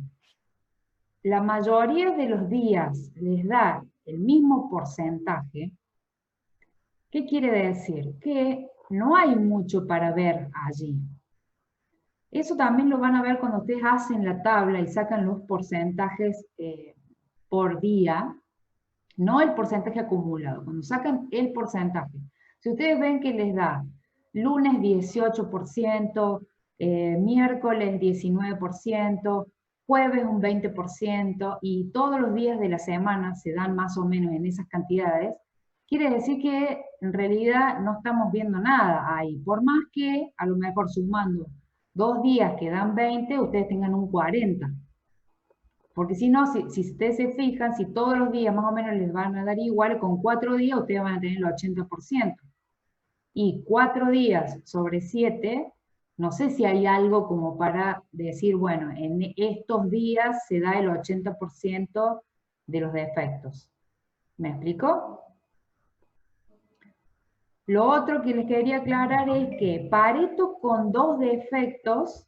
Speaker 3: la mayoría de los días les da el mismo porcentaje, ¿qué quiere decir? Que no hay mucho para ver allí. Eso también lo van a ver cuando ustedes hacen la tabla y sacan los porcentajes por día, no el porcentaje acumulado, cuando sacan el porcentaje. Si ustedes ven que les da lunes 18%, miércoles 19%, jueves un 20%, y todos los días de la semana se dan más o menos en esas cantidades, quiere decir que en realidad no estamos viendo nada ahí, por más que a lo mejor sumando 2 días que dan 20, ustedes tengan un 40. Porque si no, si ustedes se fijan, si todos los días más o menos les van a dar igual, con 4 días ustedes van a tener el 80%. Y 4 días sobre 7 No sé si hay algo como para decir, bueno, en estos días se da el 80% de los defectos. ¿Me explico? Lo otro que les quería aclarar es que Pareto con 2 defectos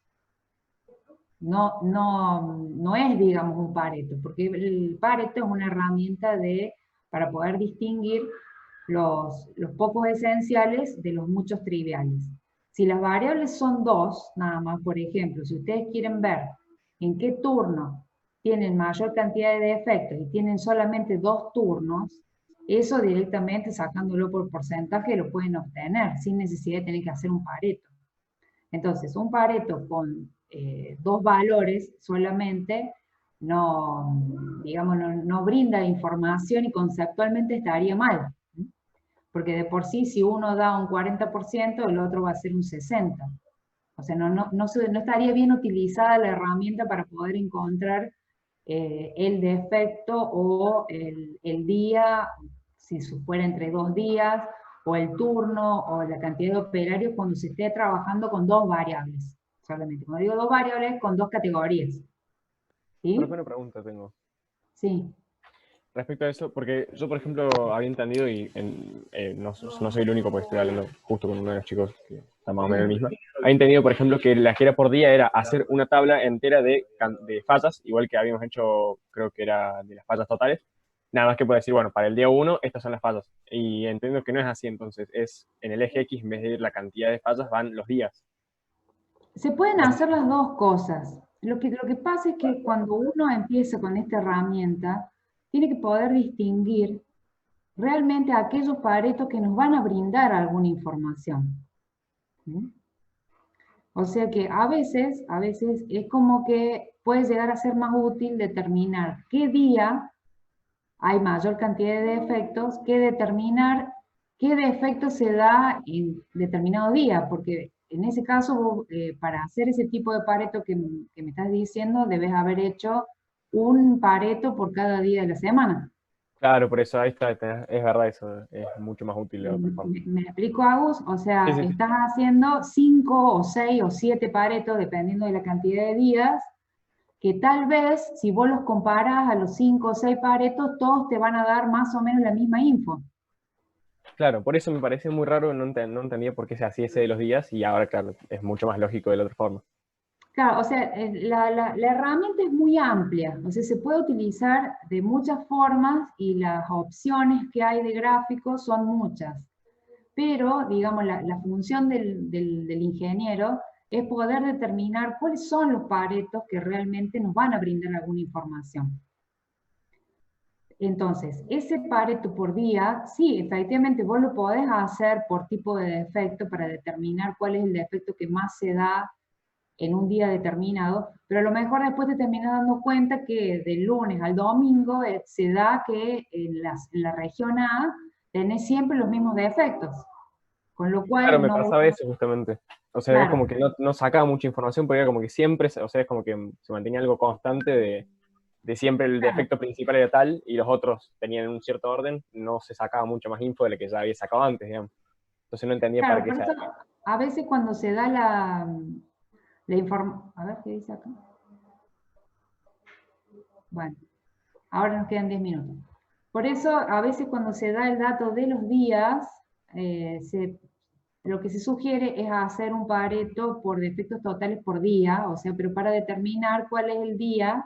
Speaker 3: no es, digamos, un Pareto, porque el Pareto es una herramienta para poder distinguir los pocos esenciales de los muchos triviales. Si las variables son 2, nada más, por ejemplo, si ustedes quieren ver en qué turno tienen mayor cantidad de defectos y tienen solamente 2 turnos, eso directamente sacándolo por porcentaje lo pueden obtener, sin necesidad de tener que hacer un Pareto. Entonces, un Pareto con 2 valores solamente digamos, no brinda información y conceptualmente estaría mal. Porque de por sí, si uno da un 40%, el otro va a ser un 60%. O sea, no estaría bien utilizada la herramienta para poder encontrar el defecto o el día, si fuera entre 2 días, o el turno, o la cantidad de operarios cuando se esté trabajando con 2 variables. Solamente, cuando digo 2 variables, con 2 categorías. ¿Sí?
Speaker 5: Profe, una pregunta tengo.
Speaker 3: Sí.
Speaker 5: Respecto a eso, porque yo, por ejemplo, había entendido, y no soy el único porque estoy hablando justo con uno de los chicos que está más o menos el mismo, había entendido, por ejemplo, que la que era por día era hacer una tabla entera de fallas, igual que habíamos hecho, creo que era de las fallas totales, nada más que puede decir, bueno, para el día 1 estas son las fallas, y entiendo que no es así, entonces es en el eje X, en vez de ir la cantidad de fallas, van los días.
Speaker 3: Se pueden hacer las dos cosas. Lo que pasa es que cuando uno empieza con esta herramienta, tiene que poder distinguir realmente aquellos paretos que nos van a brindar alguna información. ¿Sí? O sea que a veces es como que puede llegar a ser más útil determinar qué día hay mayor cantidad de defectos que determinar qué defecto se da en determinado día, porque en ese caso, vos, para hacer ese tipo de Pareto que me estás diciendo, debes haber hecho un Pareto por cada día de la semana.
Speaker 5: Claro, por eso ahí está, es verdad, eso es mucho más útil de otra forma.
Speaker 3: ¿Me explico, Agus? O sea,
Speaker 5: Sí.
Speaker 3: estás haciendo 5 o 6 o 7 Paretos, dependiendo de la cantidad de días, que tal vez, si vos los comparás a los 5 o 6 Paretos, todos te van a dar más o menos la misma info.
Speaker 5: Claro, por eso me parece muy raro, no entendía por qué se hacía ese de los días y ahora, claro, es mucho más lógico de la otra forma.
Speaker 3: Claro, o sea, la herramienta es muy amplia, o sea, se puede utilizar de muchas formas y las opciones que hay de gráficos son muchas. Pero, digamos, la función del ingeniero es poder determinar cuáles son los paretos que realmente nos van a brindar alguna información. Entonces, ese pareto por día, sí, efectivamente vos lo podés hacer por tipo de defecto para determinar cuál es el defecto que más se da en un día determinado, pero a lo mejor después te terminas dando cuenta que del lunes al domingo se da que en la región A tenés siempre los mismos defectos, con lo cual
Speaker 5: Claro, me
Speaker 3: no...
Speaker 5: pasaba eso justamente. O sea, es
Speaker 3: Claro,
Speaker 5: como que no sacaba mucha información, porque era como que siempre, o sea, es como que se mantenía algo constante de siempre el
Speaker 3: claro.
Speaker 5: defecto principal era tal y los otros tenían un cierto orden, no se sacaba mucho más info de la que ya había sacado antes, digamos. Entonces no entendía para
Speaker 3: Claro,
Speaker 5: qué
Speaker 3: por
Speaker 5: se
Speaker 3: eso
Speaker 5: hacía.
Speaker 3: a veces cuando se da la información... A ver, ¿qué dice acá? Bueno, ahora nos quedan 10 minutos. Por eso, a veces cuando se da el dato de los días, lo que se sugiere es hacer un Pareto por defectos totales por día, o sea, pero para determinar cuál es el día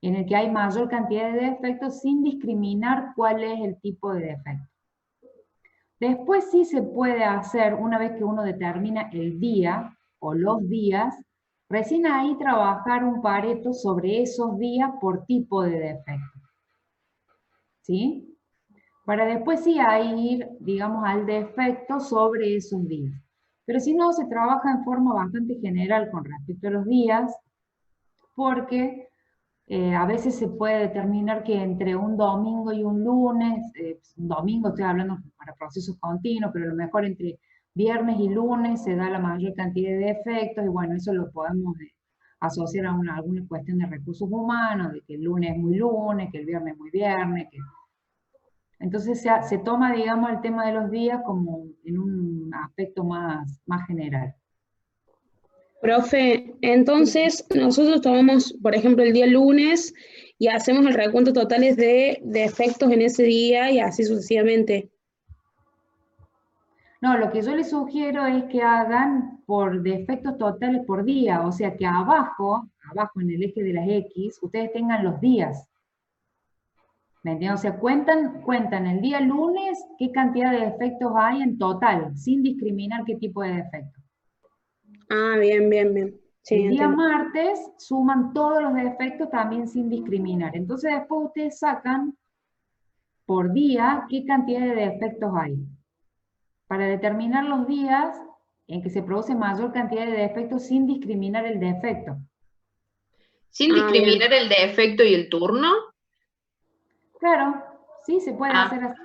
Speaker 3: en el que hay mayor cantidad de defectos sin discriminar cuál es el tipo de defecto. Después sí se puede hacer, una vez que uno determina el día o los días, recién ahí trabajar un Pareto sobre esos días por tipo de defecto. ¿Sí? Para después sí ir, digamos, al defecto sobre esos días. Pero si no, se trabaja en forma bastante general con respecto a los días, porque a veces se puede determinar que entre un domingo y un lunes, un domingo estoy hablando para procesos continuos, pero a lo mejor entre viernes y lunes se da la mayor cantidad de defectos, y bueno, eso lo podemos asociar a alguna cuestión de recursos humanos, de que el lunes es muy lunes, que el viernes es muy viernes, entonces se toma, digamos, el tema de los días como en un aspecto más general.
Speaker 4: Profe, entonces nosotros tomamos, por ejemplo, el día lunes y hacemos el recuento totales de defectos en ese día y así sucesivamente.
Speaker 3: No, lo que yo les sugiero es que hagan por defectos totales por día, o sea que abajo en el eje de las X, ustedes tengan los días. ¿Me entienden? O sea, cuentan el día lunes qué cantidad de defectos hay en total, sin discriminar qué tipo de defecto.
Speaker 4: Ah, bien, bien, bien. Sí,
Speaker 3: El día
Speaker 4: entiendo.
Speaker 3: martes suman todos los defectos también sin discriminar. Entonces después ustedes sacan por día qué cantidad de defectos hay. Para determinar los días en que se produce mayor cantidad de defectos sin discriminar el defecto.
Speaker 8: Sin
Speaker 4: Ah, bien.
Speaker 8: discriminar el defecto y el turno.
Speaker 3: Claro, sí, se puede
Speaker 8: Ah.
Speaker 3: hacer así.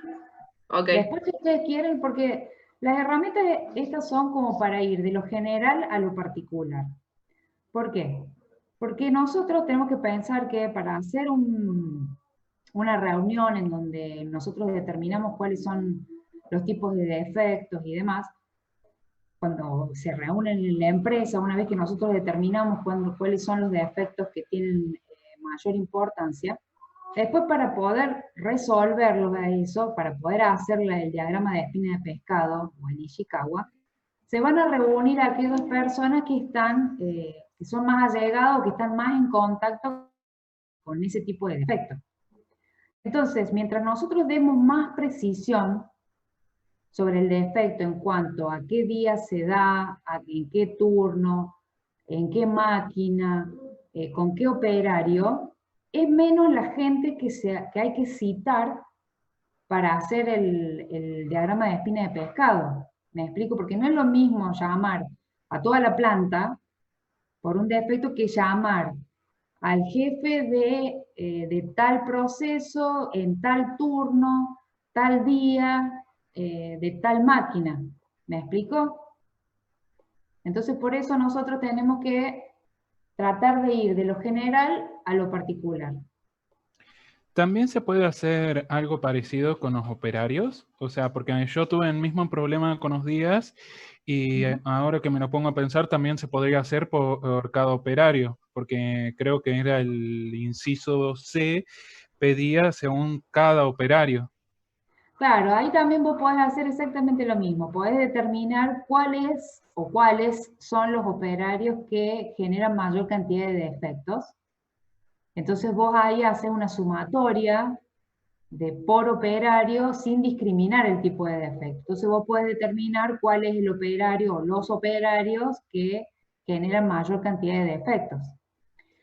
Speaker 8: Ok.
Speaker 3: Después si ustedes quieren, porque las herramientas estas son como para ir de lo general a lo particular. ¿Por qué? Porque nosotros tenemos que pensar que para hacer una reunión en donde nosotros determinamos cuáles son los tipos de defectos y demás, cuando se reúnen en la empresa, una vez que nosotros determinamos cuáles son los defectos que tienen mayor importancia, después para poder resolverlos a eso, para poder hacer el diagrama de espina de pescado o el Ishikawa, se van a reunir aquellas personas que están, que son más allegados, que están más en contacto con ese tipo de defectos. Entonces, mientras nosotros demos más precisión sobre el defecto en cuanto a qué día se da, en qué turno, en qué máquina, con qué operario, es menos la gente que hay que citar para hacer el diagrama de espina de pescado. ¿Me explico? Porque no es lo mismo llamar a toda la planta por un defecto que llamar al jefe de tal proceso, en tal turno, tal día, de tal máquina. ¿Me explico? Entonces, por eso nosotros tenemos que tratar de ir de lo general a lo particular.
Speaker 2: También se puede hacer algo parecido con los operarios, o sea, porque yo tuve el mismo problema con los días y ahora que me lo pongo a pensar también se podría hacer por cada operario, porque creo que era el inciso C, pedía según cada operario.
Speaker 3: Claro, ahí también vos podés hacer exactamente lo mismo. Podés determinar cuáles son los operarios que generan mayor cantidad de defectos. Entonces vos ahí haces una sumatoria por operario sin discriminar el tipo de defecto. Entonces vos podés determinar cuál es el operario o los operarios que generan mayor cantidad de defectos.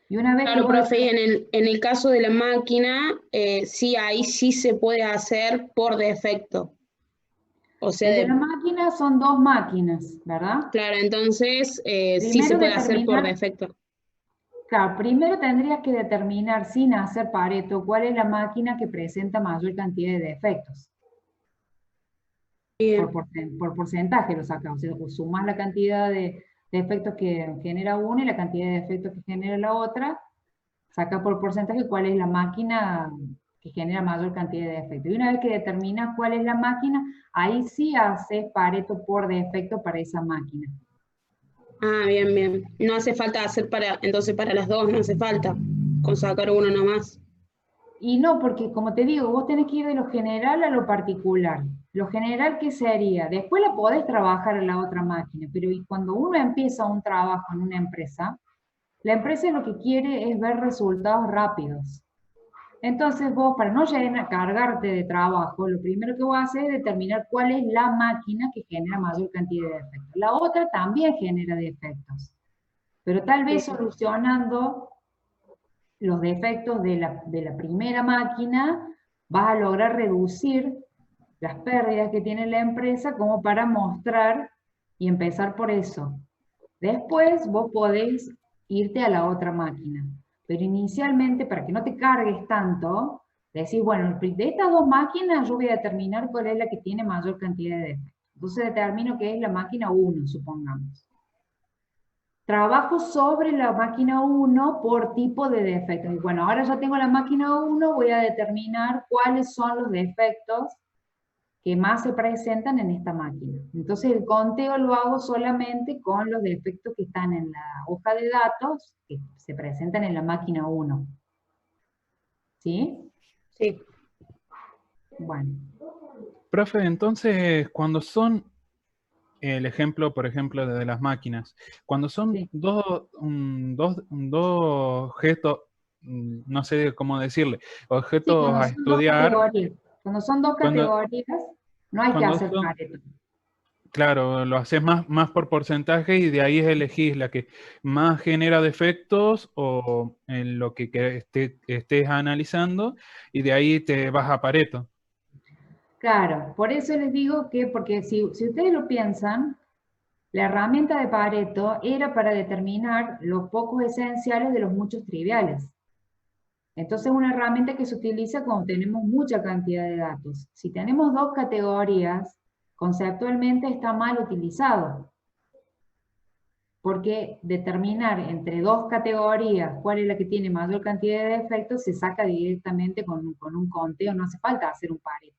Speaker 3: Y una vez
Speaker 4: Claro,
Speaker 3: que vos
Speaker 4: profe, y en el caso de la máquina, sí, ahí sí se puede hacer por defecto. O sea,
Speaker 3: el de la máquina son dos máquinas, ¿verdad?
Speaker 4: claro, entonces sí se
Speaker 3: Primero
Speaker 4: puede hacer por
Speaker 3: determinar,
Speaker 4: defecto.
Speaker 3: claro, primero tendrías que determinar sin hacer Pareto cuál es la máquina que presenta mayor cantidad de defectos.
Speaker 4: Bien.
Speaker 3: Por porcentaje lo sacas, o sea, sumás la cantidad de defectos que genera una y la cantidad de defectos que genera la otra, sacas por porcentaje cuál es la máquina que genera mayor cantidad de defectos. Y una vez que determinas cuál es la máquina, ahí sí haces Pareto por defecto para esa máquina.
Speaker 4: Ah, bien, bien. No hace falta hacer entonces para las dos, no hace falta, con sacar uno nomás.
Speaker 3: Y no, porque como te digo, vos tenés que ir de lo general a lo particular. Lo general, ¿qué sería? Después la podés trabajar en la otra máquina, pero cuando uno empieza un trabajo en una empresa, la empresa lo que quiere es ver resultados rápidos. Entonces vos, para no cargarte de trabajo, lo primero que vos haces es determinar cuál es la máquina que genera mayor cantidad de defectos. La otra también genera defectos, pero tal vez solucionando los defectos de la primera máquina, vas a lograr reducir las pérdidas que tiene la empresa como para mostrar y empezar por eso. Después vos podés irte a la otra máquina. Pero inicialmente, para que no te cargues tanto, decís, bueno, de estas dos máquinas yo voy a determinar cuál es la que tiene mayor cantidad de defectos. Entonces determino que es la máquina 1, supongamos. Trabajo sobre la máquina 1 por tipo de defectos. Y bueno, ahora ya tengo la máquina 1, voy a determinar cuáles son los defectos que más se presentan en esta máquina. Entonces el conteo lo hago solamente con los defectos que están en la hoja de datos, que se presentan en la máquina 1. ¿Sí?
Speaker 4: Sí.
Speaker 3: Bueno.
Speaker 2: Profe, entonces, cuando son, el ejemplo, por ejemplo, de las máquinas, cuando son
Speaker 3: Sí.
Speaker 2: dos objetos, no sé cómo decirle,
Speaker 3: Sí,
Speaker 2: objetos
Speaker 3: cuando
Speaker 2: a
Speaker 3: son dos
Speaker 2: estudiar,
Speaker 3: categorías. Cuando son dos
Speaker 2: cuando,
Speaker 3: categorías, no hay que
Speaker 2: cuando
Speaker 3: hacer
Speaker 2: son,
Speaker 3: Pareto.
Speaker 2: claro, lo haces más por porcentaje y de ahí elegís la que más genera defectos o en lo que estés analizando y de ahí te vas a Pareto.
Speaker 3: Claro, por eso les digo que, porque si ustedes lo piensan, la herramienta de Pareto era para determinar los pocos esenciales de los muchos triviales. Entonces es una herramienta que se utiliza cuando tenemos mucha cantidad de datos. Si tenemos dos categorías, conceptualmente está mal utilizado. Porque determinar entre dos categorías cuál es la que tiene mayor cantidad de defectos se saca directamente con un conteo, no hace falta hacer un Pareto.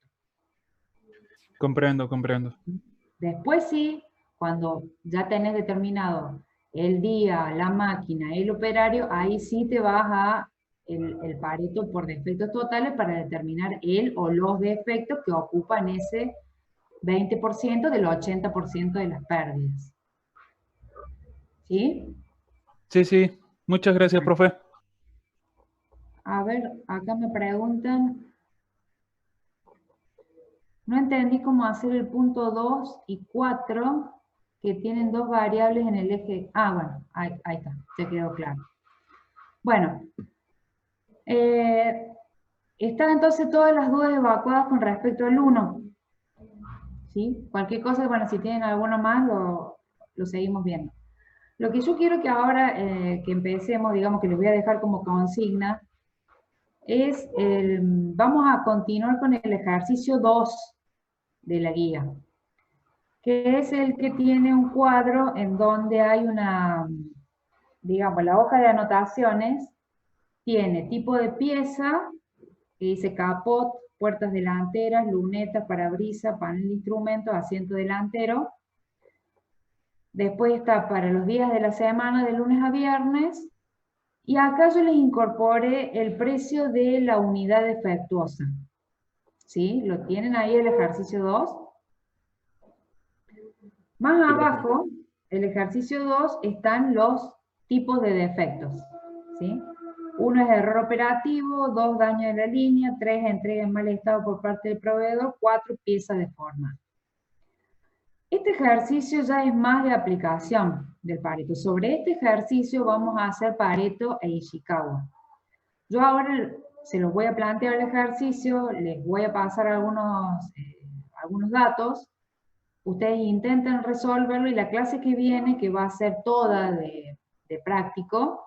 Speaker 2: Comprendo, comprendo.
Speaker 3: Después sí, cuando ya tenés determinado el día, la máquina, el operario, ahí sí te vas a el Pareto por defectos totales para determinar el o los defectos que ocupan ese 20% del 80% de las pérdidas. ¿Sí?
Speaker 2: Sí, sí. Muchas gracias, profe.
Speaker 3: A ver, acá me preguntan, no entendí cómo hacer el punto 2 y 4, que tienen dos variables en el eje. Ah, bueno, ahí está, se quedó claro. Bueno, están entonces todas las dudas evacuadas con respecto al 1. ¿Sí? Cualquier cosa, bueno, si tienen alguno más, lo seguimos viendo. Lo que yo quiero que ahora que empecemos, digamos que les voy a dejar como consigna, es vamos a continuar con el ejercicio 2 de la guía, que es el que tiene un cuadro en donde hay una, digamos, la hoja de anotaciones tiene tipo de pieza, que dice capot, puertas delanteras, lunetas, parabrisas, panel de instrumentos, asiento delantero. Después está para los días de la semana, de lunes a viernes. Y acá yo les incorporé el precio de la unidad defectuosa. ¿Sí? ¿Lo tienen ahí el ejercicio 2? Más abajo, el ejercicio 2, están los tipos de defectos. ¿Sí? 1 es error operativo, 2 daño de la línea, 3 entrega en mal estado por parte del proveedor, 4 pieza deformada. Este ejercicio ya es más de aplicación del Pareto. Sobre este ejercicio vamos a hacer Pareto e Ishikawa. Yo ahora se los voy a plantear el ejercicio, les voy a pasar algunos datos. Ustedes intenten resolverlo y la clase que viene, que va a ser toda de práctico,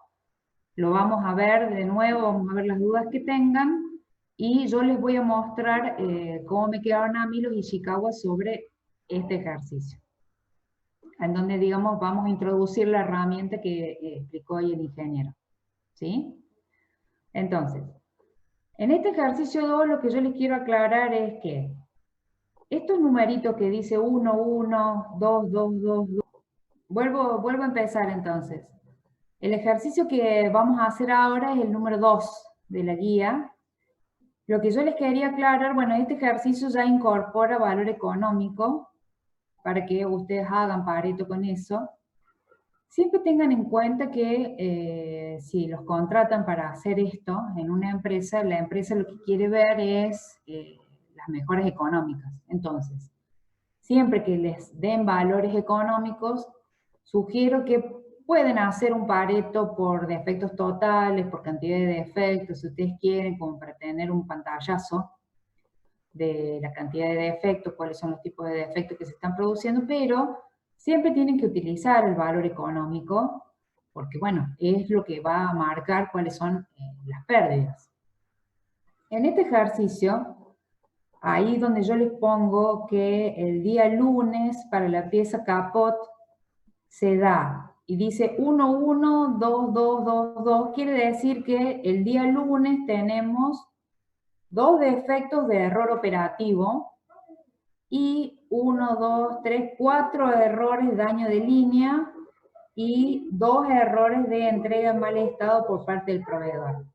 Speaker 3: lo vamos a ver de nuevo, vamos a ver las dudas que tengan, y yo les voy a mostrar cómo me quedaron a mí los Ishikawa sobre este ejercicio. En donde, digamos, vamos a introducir la herramienta que explicó hoy el ingeniero. ¿Sí? Entonces, en este ejercicio 2 lo que yo les quiero aclarar es que estos numeritos que dice 1, 1, 2, 2, 2, 2, vuelvo a empezar entonces. El ejercicio que vamos a hacer ahora es el número 2 de la guía. Lo que yo les quería aclarar, bueno, este ejercicio ya incorpora valor económico para que ustedes hagan Pareto con eso. Siempre tengan en cuenta que si los contratan para hacer esto en una empresa, la empresa lo que quiere ver es las mejoras económicas. Entonces, siempre que les den valores económicos, sugiero que pueden hacer un Pareto por defectos totales, por cantidad de defectos, si ustedes quieren, como para tener un pantallazo de la cantidad de defectos, cuáles son los tipos de defectos que se están produciendo, pero siempre tienen que utilizar el valor económico, porque bueno, es lo que va a marcar cuáles son las pérdidas. En este ejercicio, ahí donde yo les pongo que el día lunes para la pieza capot se da, y dice 1, 1, 2, 2, 2, 2, quiere decir que el día lunes tenemos 2 defectos de error operativo y 1, 2, 3, 4 errores de daño de línea y 2 errores de entrega en mal estado por parte del proveedor.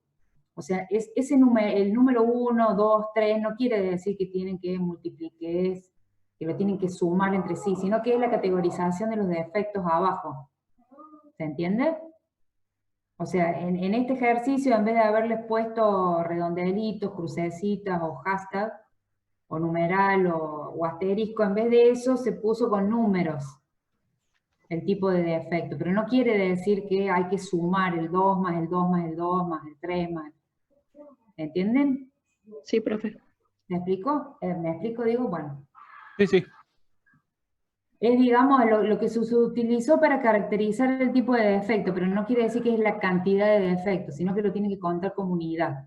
Speaker 3: O sea, ese número, el número 1, 2, 3 no quiere decir que tienen que multiplicar, que lo tienen que sumar entre sí, sino que es la categorización de los defectos abajo. ¿Se entiende? O sea, en este ejercicio, en vez de haberles puesto redondelitos, crucecitas o hashtag, o numeral o asterisco, en vez de eso se puso con números el tipo de defecto. Pero no quiere decir que hay que sumar el 2 más el 2 más el 2 más el 3 más. ¿Entienden?
Speaker 4: Sí, profe.
Speaker 3: ¿Me explico? ¿Me explico? Digo, bueno.
Speaker 2: Sí, sí.
Speaker 3: Es, digamos, lo que se utilizó para caracterizar el tipo de defecto, pero no quiere decir que es la cantidad de defectos, sino que lo tiene que contar como unidad.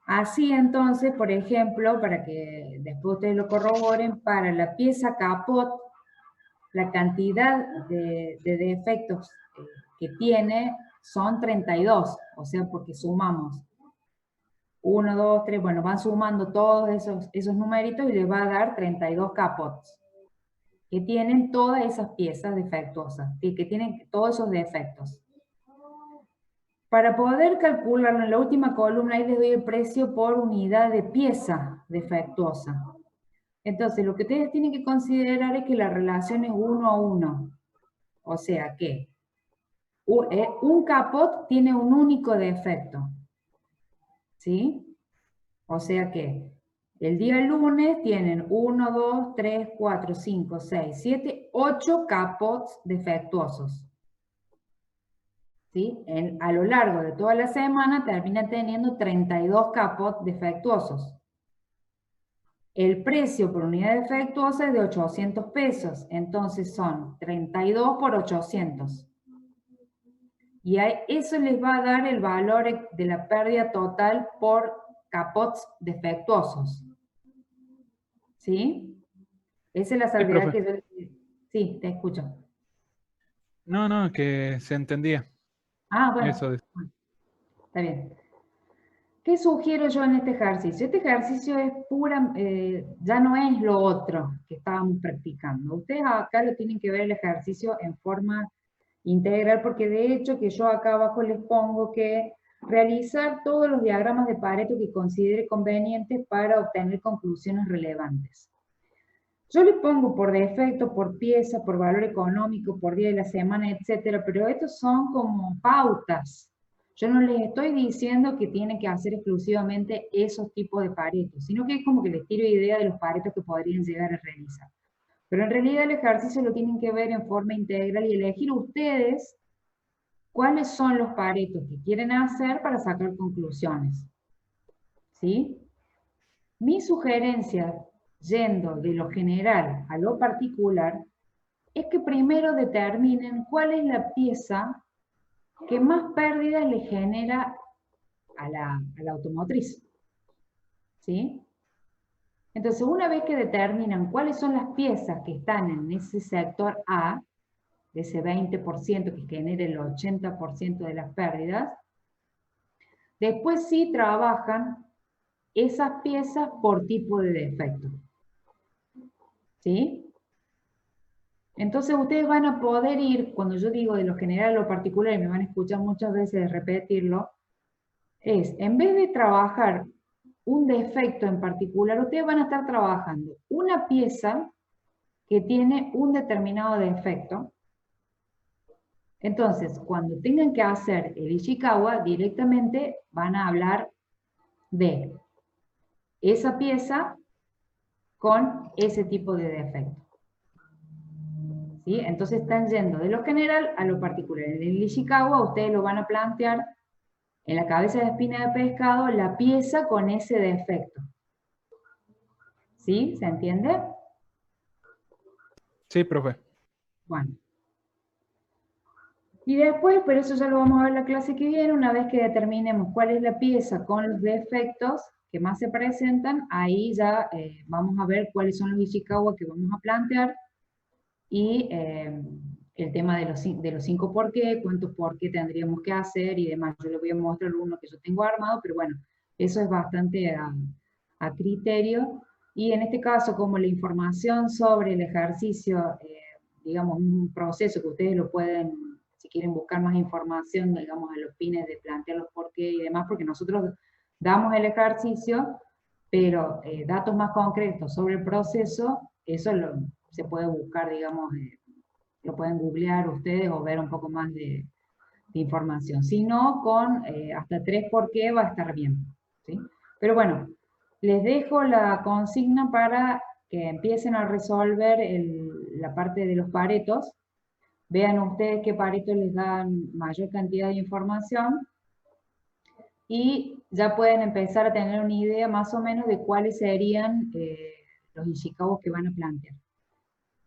Speaker 3: Así entonces, por ejemplo, para que después ustedes lo corroboren, para la pieza capot, la cantidad de defectos que tiene son 32, o sea, porque sumamos 1, 2, 3, bueno, van sumando todos esos numeritos y les va a dar 32 capots, que tienen todas esas piezas defectuosas, que tienen todos esos defectos. Para poder calcularlo en la última columna, ahí les doy el precio por unidad de pieza defectuosa. Entonces, lo que ustedes tienen que considerar es que la relación es 1 a 1. O sea que un capot tiene un único defecto. ¿Sí? O sea que el día lunes tienen 1, 2, 3, 4, 5, 6, 7, 8 capots defectuosos. ¿Sí? A lo largo de toda la semana termina teniendo 32 capots defectuosos. El precio por unidad defectuosa es de 800 pesos, entonces son 32 por 800. Y eso les va a dar el valor de la pérdida total por capots defectuosos. ¿Sí? Esa es la salvedad que yo... Sí, te escucho.
Speaker 2: No, que se entendía.
Speaker 3: Ah, bueno.
Speaker 2: Eso de...
Speaker 3: Está bien. ¿Qué sugiero yo en este ejercicio? Este ejercicio es pura, ya no es lo otro que estábamos practicando. Ustedes acá lo tienen que ver el ejercicio en forma integral, porque de hecho que yo acá abajo les pongo que realizar todos los diagramas de Pareto que considere convenientes para obtener conclusiones relevantes. Yo les pongo por defecto, por pieza, por valor económico, por día de la semana, etcétera, pero estos son como pautas. Yo no les estoy diciendo que tienen que hacer exclusivamente esos tipos de paretos, sino que es como que les tiro idea de los paretos que podrían llegar a realizar. Pero en realidad el ejercicio lo tienen que ver en forma integral y elegir ustedes cuáles son los paretos que quieren hacer para sacar conclusiones. ¿Sí? Mi sugerencia, yendo de lo general a lo particular, es que primero determinen cuál es la pieza que más pérdida le genera a la automotriz. ¿Sí? Entonces, una vez que determinan cuáles son las piezas que están en ese sector A, de ese 20% que genera el 80% de las pérdidas, después sí trabajan esas piezas por tipo de defecto. ¿Sí? Entonces ustedes van a poder ir, cuando yo digo de lo general a lo particular, y me van a escuchar muchas veces repetirlo, es, en vez de trabajar un defecto en particular, ustedes van a estar trabajando una pieza que tiene un determinado defecto. Entonces, cuando tengan que hacer el Ishikawa, directamente van a hablar de esa pieza con ese tipo de defecto. ¿Sí? Entonces están yendo de lo general a lo particular. En el Ishikawa ustedes lo van a plantear en la cabeza de espina de pescado la pieza con ese defecto. ¿Sí? ¿Se entiende?
Speaker 2: Sí, profe.
Speaker 3: Bueno. Y después, pero eso ya lo vamos a ver en la clase que viene, una vez que determinemos cuál es la pieza con los defectos que más se presentan, ahí ya vamos a ver cuáles son los Ishikawa que vamos a plantear y el tema de los 5 por qué, cuántos por qué tendríamos que hacer y demás. Yo les voy a mostrar uno que yo tengo armado, pero bueno, eso es bastante a criterio Y en este caso, como la información sobre el ejercicio, digamos, un proceso que ustedes lo pueden, si quieren buscar más información, digamos, a los fines de plantear los por qué y demás, porque nosotros damos el ejercicio, pero datos más concretos sobre el proceso, eso se puede buscar, digamos, lo pueden googlear ustedes o ver un poco más de información. Si no, con hasta 3 por qué va a estar bien, ¿sí? Pero bueno, les dejo la consigna para que empiecen a resolver la parte de los paretos. Vean ustedes qué paretos les dan mayor cantidad de información y ya pueden empezar a tener una idea más o menos de cuáles serían los Ishikawos que van a plantear.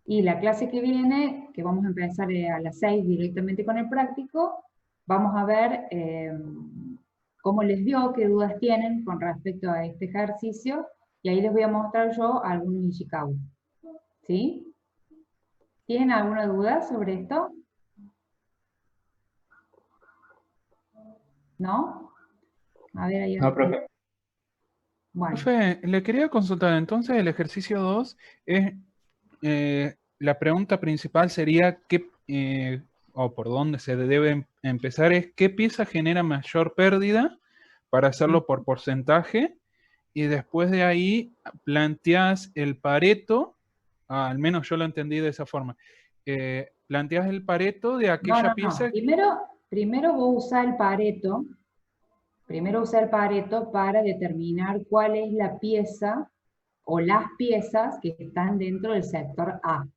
Speaker 3: Y la clase que viene, que vamos a empezar a las 6 directamente con el práctico, vamos a ver cómo les dio, qué dudas tienen con respecto a este ejercicio, y ahí les voy a mostrar yo algunos Ishikawa. ¿Sí? ¿Tienen alguna duda sobre esto? ¿No? A ver, ahí.
Speaker 9: No, profe.
Speaker 3: Bueno.
Speaker 2: Profe, le quería consultar, entonces el ejercicio 2 es, la pregunta principal sería, o por dónde se debe empezar, es qué pieza genera mayor pérdida para hacerlo por porcentaje, y después de ahí planteas el Pareto, al menos yo lo entendí de esa forma, planteas el Pareto de aquella pieza.
Speaker 3: Primero vos usás el Pareto. Primero usa el Pareto para determinar cuál es la pieza o las piezas que están dentro del sector A.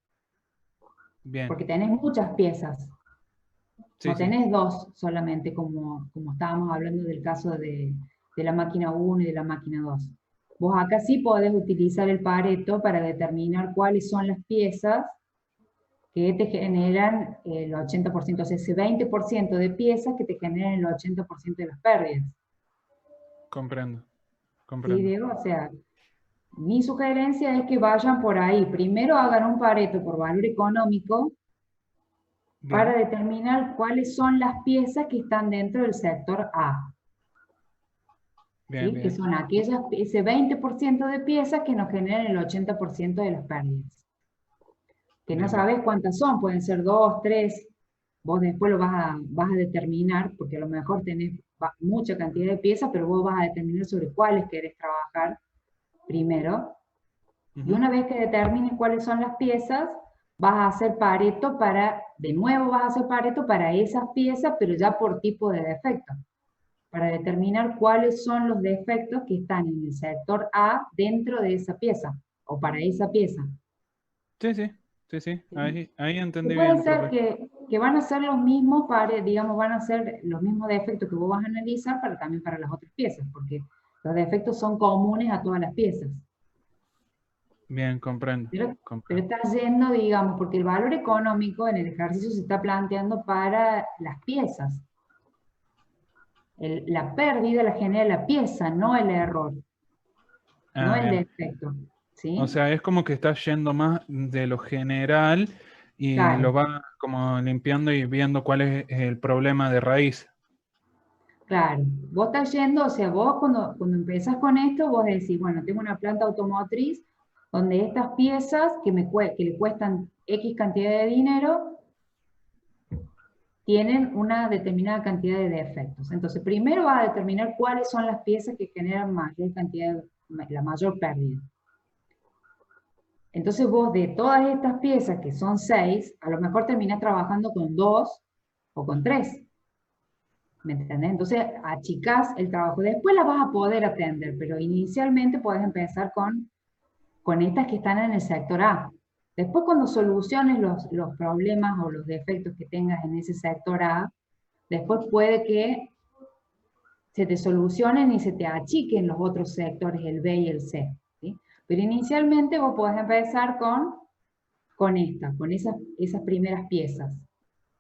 Speaker 2: Bien.
Speaker 3: Porque tenés muchas piezas.
Speaker 2: Sí,
Speaker 3: no tenés dos solamente, como estábamos hablando del caso de la máquina 1 y de la máquina 2. Vos acá sí podés utilizar el Pareto para determinar cuáles son las piezas que te generan el 80%, o sea, ese 20% de piezas que te generan el 80% de las pérdidas.
Speaker 2: Comprendo.
Speaker 3: Sí, Diego, o sea, mi sugerencia es que vayan por ahí. Primero hagan un Pareto por valor económico. Bien. Para determinar cuáles son las piezas que están dentro del sector A.
Speaker 2: Bien,
Speaker 3: ¿Sí?
Speaker 2: bien.
Speaker 3: Que son ese 20% de piezas que nos generan el 80% de las pérdidas. Que no sabés cuántas son, pueden ser 2, 3. Vos después lo vas a determinar, porque a lo mejor tenés mucha cantidad de piezas, pero vos vas a determinar sobre cuáles querés trabajar primero. Y una vez que determines cuáles son las piezas, vas a hacer Pareto de nuevo vas a hacer Pareto para esas piezas, pero ya por tipo de defecto. Para determinar cuáles son los defectos que están en el sector A dentro de esa pieza, o para esa pieza.
Speaker 2: Sí. Ahí entendí
Speaker 3: puede
Speaker 2: bien.
Speaker 3: Ser que van a ser los mismos, digamos, van a ser los mismos defectos que vos vas a analizar, pero también para las otras piezas, porque los defectos son comunes a todas las piezas.
Speaker 2: Bien, comprendo.
Speaker 3: Pero está yendo, digamos, porque el valor económico en el ejercicio se está planteando para las piezas. La pérdida la genera la pieza, no el error. No el defecto. ¿Sí?
Speaker 2: O sea, es como que está yendo más de lo general y lo va como limpiando y viendo cuál es el problema de raíz.
Speaker 3: Claro, vos estás yendo, o sea, vos cuando empezás con esto, vos decís, bueno, tengo una planta automotriz donde estas piezas que le cuestan X cantidad de dinero, tienen una determinada cantidad de defectos. Entonces, primero vas a determinar cuáles son las piezas que generan la mayor pérdida. Entonces vos de todas estas piezas, que son 6, a lo mejor terminás trabajando con 2 o con 3. ¿Me entendés? Entonces achicás el trabajo. Después las vas a poder atender, pero inicialmente podés empezar con estas que están en el sector A. Después cuando soluciones los problemas o los defectos que tengas en ese sector A, después puede que se te solucionen y se te achiquen los otros sectores, el B y el C. ¿Sí? Pero inicialmente vos podés empezar con esas primeras piezas.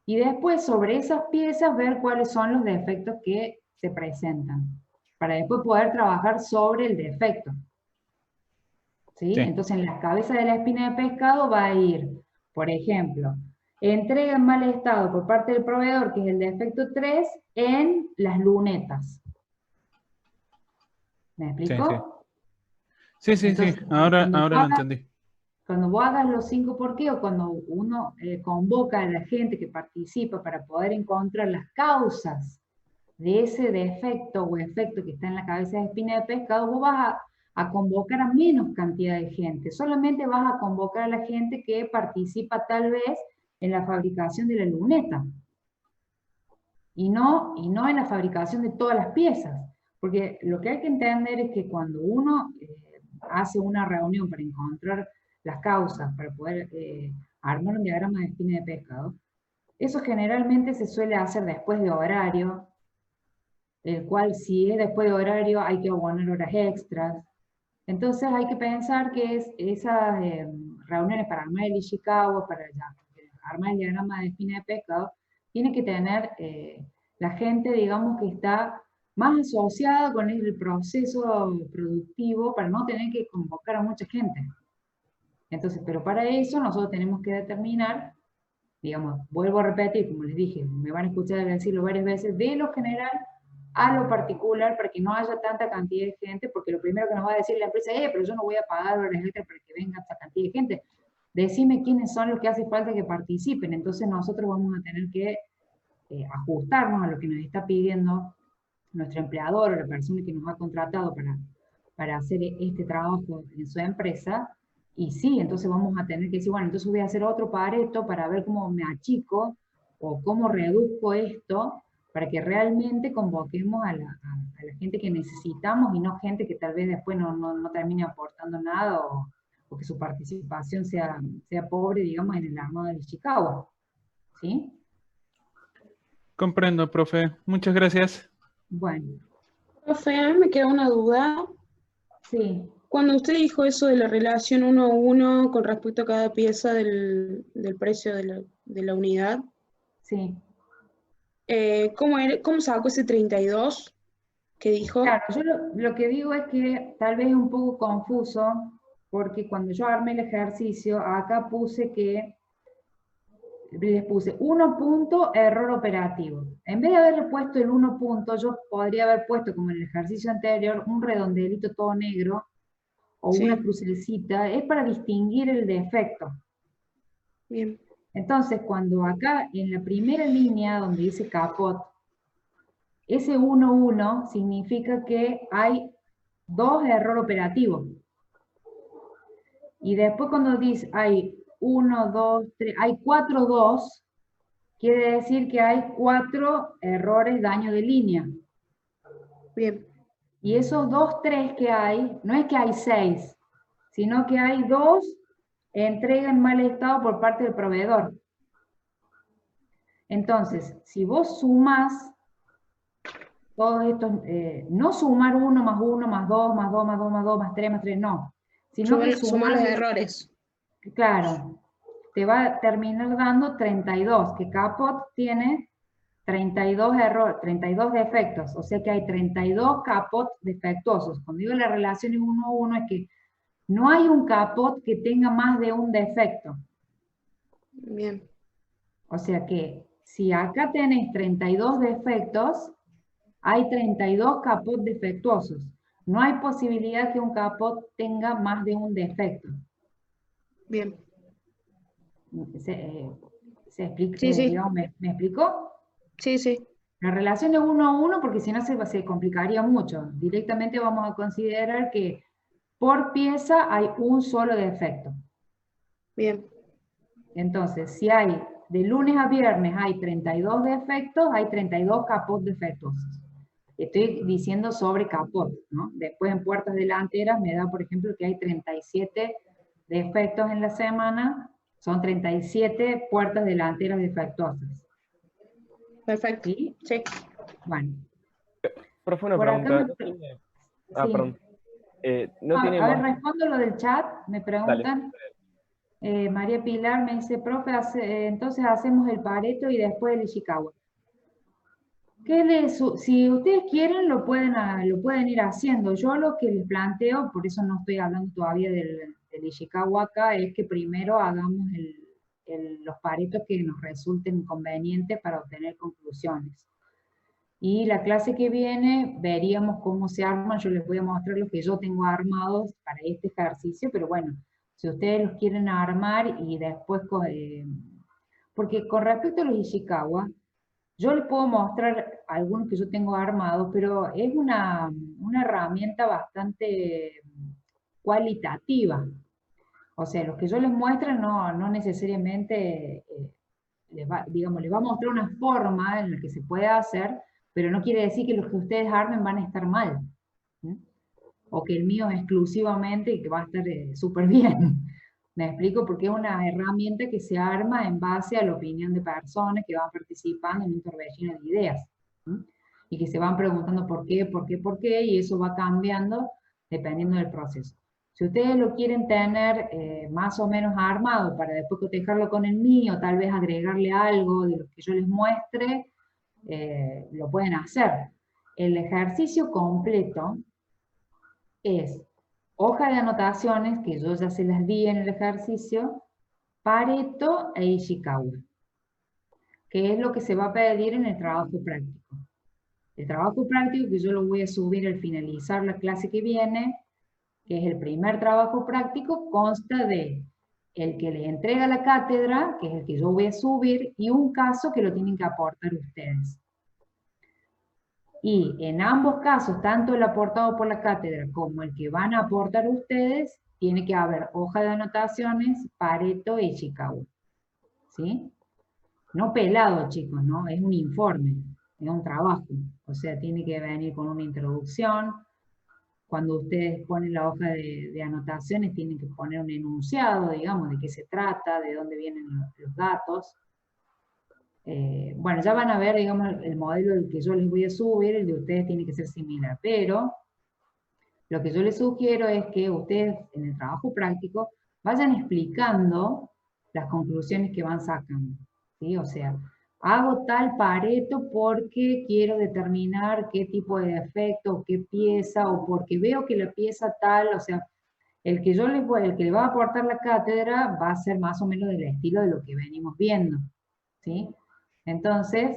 Speaker 3: Y después sobre esas piezas ver cuáles son los defectos que se presentan. Para después poder trabajar sobre el defecto. ¿Sí? Entonces en la cabeza de la espina de pescado va a ir, por ejemplo, entrega en mal estado por parte del proveedor, que es el defecto 3, en las lunetas. ¿Me explico?
Speaker 2: Sí, sí, sí,
Speaker 3: Entonces,
Speaker 2: ahora
Speaker 3: cuando
Speaker 2: lo entendí.
Speaker 3: Cuando vos hagas los 5 por qué, o cuando uno convoca a la gente que participa para poder encontrar las causas de ese defecto o efecto que está en la cabeza de espina de pescado, vos vas a convocar a menos cantidad de gente. Solamente vas a convocar a la gente que participa tal vez en la fabricación de la luneta. Y no en la fabricación de todas las piezas. Porque lo que hay que entender es que cuando uno hace una reunión para encontrar las causas, para poder armar un diagrama de espina de pescado, eso generalmente se suele hacer después de horario, el cual si es después de horario hay que abonar horas extras. Entonces hay que pensar que esas reuniones para armar el Ishikawa, para armar el diagrama de espina de pescado, tiene que tener la gente, digamos, que está más asociada con el proceso productivo para no tener que convocar a mucha gente. Entonces, pero para eso nosotros tenemos que determinar, digamos, vuelvo a repetir, como les dije, me van a escuchar decirlo varias veces, de lo general a lo particular para que no haya tanta cantidad de gente, porque lo primero que nos va a decir la empresa es, pero yo no voy a pagar horas extras para que venga esta cantidad de gente. Decime quiénes son los que hace falta que participen. Entonces nosotros vamos a tener que ajustarnos a lo que nos está pidiendo nuestro empleador o la persona que nos ha contratado para hacer este trabajo en su empresa. Y sí, entonces vamos a tener que decir, bueno, entonces voy a hacer otro Pareto para ver cómo me achico o cómo reduzco esto para que realmente convoquemos a la gente que necesitamos y no gente que tal vez después no termine aportando nada o que su participación sea pobre, digamos, en el armado de Chicago. ¿Sí?
Speaker 2: Comprendo, profe. Muchas gracias.
Speaker 3: Bueno,
Speaker 4: Profe, a mí me queda una duda.
Speaker 3: sí.
Speaker 4: Cuando usted dijo eso de la relación 1 a 1 con respecto a cada pieza del precio de la unidad,
Speaker 3: Sí.
Speaker 4: ¿cómo sacó ese 32 que dijo?
Speaker 3: Claro, yo lo que digo es que tal vez es un poco confuso, porque cuando yo armé el ejercicio, acá les puse 1 punto, error operativo. En vez de haberle puesto el 1 punto, yo podría haber puesto, como en el ejercicio anterior, un redondelito todo negro, o
Speaker 4: Sí.
Speaker 3: una crucecita, es para distinguir el defecto.
Speaker 4: Bien,
Speaker 3: Entonces, cuando acá en la primera línea donde dice capot, ese 1,1 significa que hay 2 error operativo. Y después cuando dice hay 1, 2, 3, hay 4, 2, quiere decir que hay 4 errores daño de línea.
Speaker 4: bien,
Speaker 3: Y esos 2, 3 que hay, no es que hay 6, sino que hay 2 entrega en mal estado por parte del proveedor. Entonces, si vos sumás todos estos, no sumar 1 más 1 más 2 más 2 más 2 más 2 más 3 más 3, no. Sino que
Speaker 4: sumar los errores.
Speaker 3: Claro, te va a terminar dando 32, que Capot tiene 32 errores, 32 defectos, o sea que hay 32 Capot defectuosos. Cuando digo la relación es 1 a 1 es que no hay un Capot que tenga más de un defecto.
Speaker 4: Bien,
Speaker 3: O sea que si acá tenés 32 defectos, hay 32 Capot defectuosos. No hay posibilidad que un Capot tenga más de un defecto.
Speaker 4: bien.
Speaker 3: ¿Se explica,
Speaker 4: Sí, sí.
Speaker 3: digamos, ¿me explicó?
Speaker 4: Sí, sí.
Speaker 3: La relación es 1 a 1 porque si no se complicaría mucho. Directamente vamos a considerar que por pieza hay un solo defecto.
Speaker 4: Bien,
Speaker 3: Entonces, si hay de lunes a viernes hay 32 defectos, hay 32 capot defectuosos. Estoy diciendo sobre capot, ¿no? Después en puertas delanteras me da, por ejemplo, que hay 37 defectos en la semana, son 37 puertas delanteras defectuosas.
Speaker 4: perfecto.
Speaker 3: ¿Sí?
Speaker 4: Sí.
Speaker 3: Bueno.
Speaker 5: Profe, una
Speaker 3: Por acá
Speaker 5: pregunta.
Speaker 3: me
Speaker 5: ¿No tiene-
Speaker 3: sí.
Speaker 5: perdón. ¿No tiene
Speaker 3: A ver,
Speaker 5: más?
Speaker 3: respondo lo del chat, me preguntan. María Pilar me dice, profe, entonces hacemos el Pareto y después el Ishikawa. Si ustedes quieren, lo pueden ir haciendo. Yo lo que les planteo, por eso no estoy hablando todavía del Ishikawa acá, es que primero hagamos los paretos que nos resulten convenientes para obtener conclusiones. Y la clase que viene veríamos cómo se arman. Yo les voy a mostrar los que yo tengo armados para este ejercicio, pero bueno, si ustedes los quieren armar y después, porque con respecto a los Ishikawa, yo les puedo mostrar algunos que yo tengo armados, pero es una herramienta bastante cualitativa. O sea, los que yo les muestro no necesariamente, les va a mostrar una forma en la que se puede hacer, pero no quiere decir que los que ustedes armen van a estar mal. ¿Sí? O que el mío exclusivamente y que va a estar súper bien. Me explico, porque es una herramienta que se arma en base a la opinión de personas que van participando en intervenciones de ideas. ¿Sí? Y que se van preguntando por qué, y eso va cambiando dependiendo del proceso. Si ustedes lo quieren tener más o menos armado para después cotejarlo con el mío, tal vez agregarle algo de lo que yo les muestre, lo pueden hacer. El ejercicio completo es hoja de anotaciones, que yo ya se las di en el ejercicio, Pareto e Ishikawa, que es lo que se va a pedir en el trabajo práctico. El trabajo práctico, que yo lo voy a subir al finalizar la clase que viene, que es el primer trabajo práctico, consta de el que le entrega la cátedra, que es el que yo voy a subir, y un caso que lo tienen que aportar ustedes. Y en ambos casos, tanto el aportado por la cátedra como el que van a aportar ustedes, tiene que haber hoja de anotaciones, Pareto y Ishikawa. ¿Sí? No pelado, chicos, ¿no? Es un informe, es un trabajo. O sea, tiene que venir con una introducción. Cuando ustedes ponen la hoja de anotaciones, tienen que poner un enunciado, digamos, de qué se trata, de dónde vienen los datos. Bueno, ya van a ver, digamos, el modelo del que yo les voy a subir, el de ustedes tiene que ser similar, pero lo que yo les sugiero es que ustedes en el trabajo práctico vayan explicando las conclusiones que van sacando, ¿sí? O sea, hago tal Pareto porque quiero determinar qué tipo de defecto, qué pieza, o porque veo que la pieza tal, o sea, el que le va a aportar la cátedra va a ser más o menos del estilo de lo que venimos viendo, ¿sí? Entonces,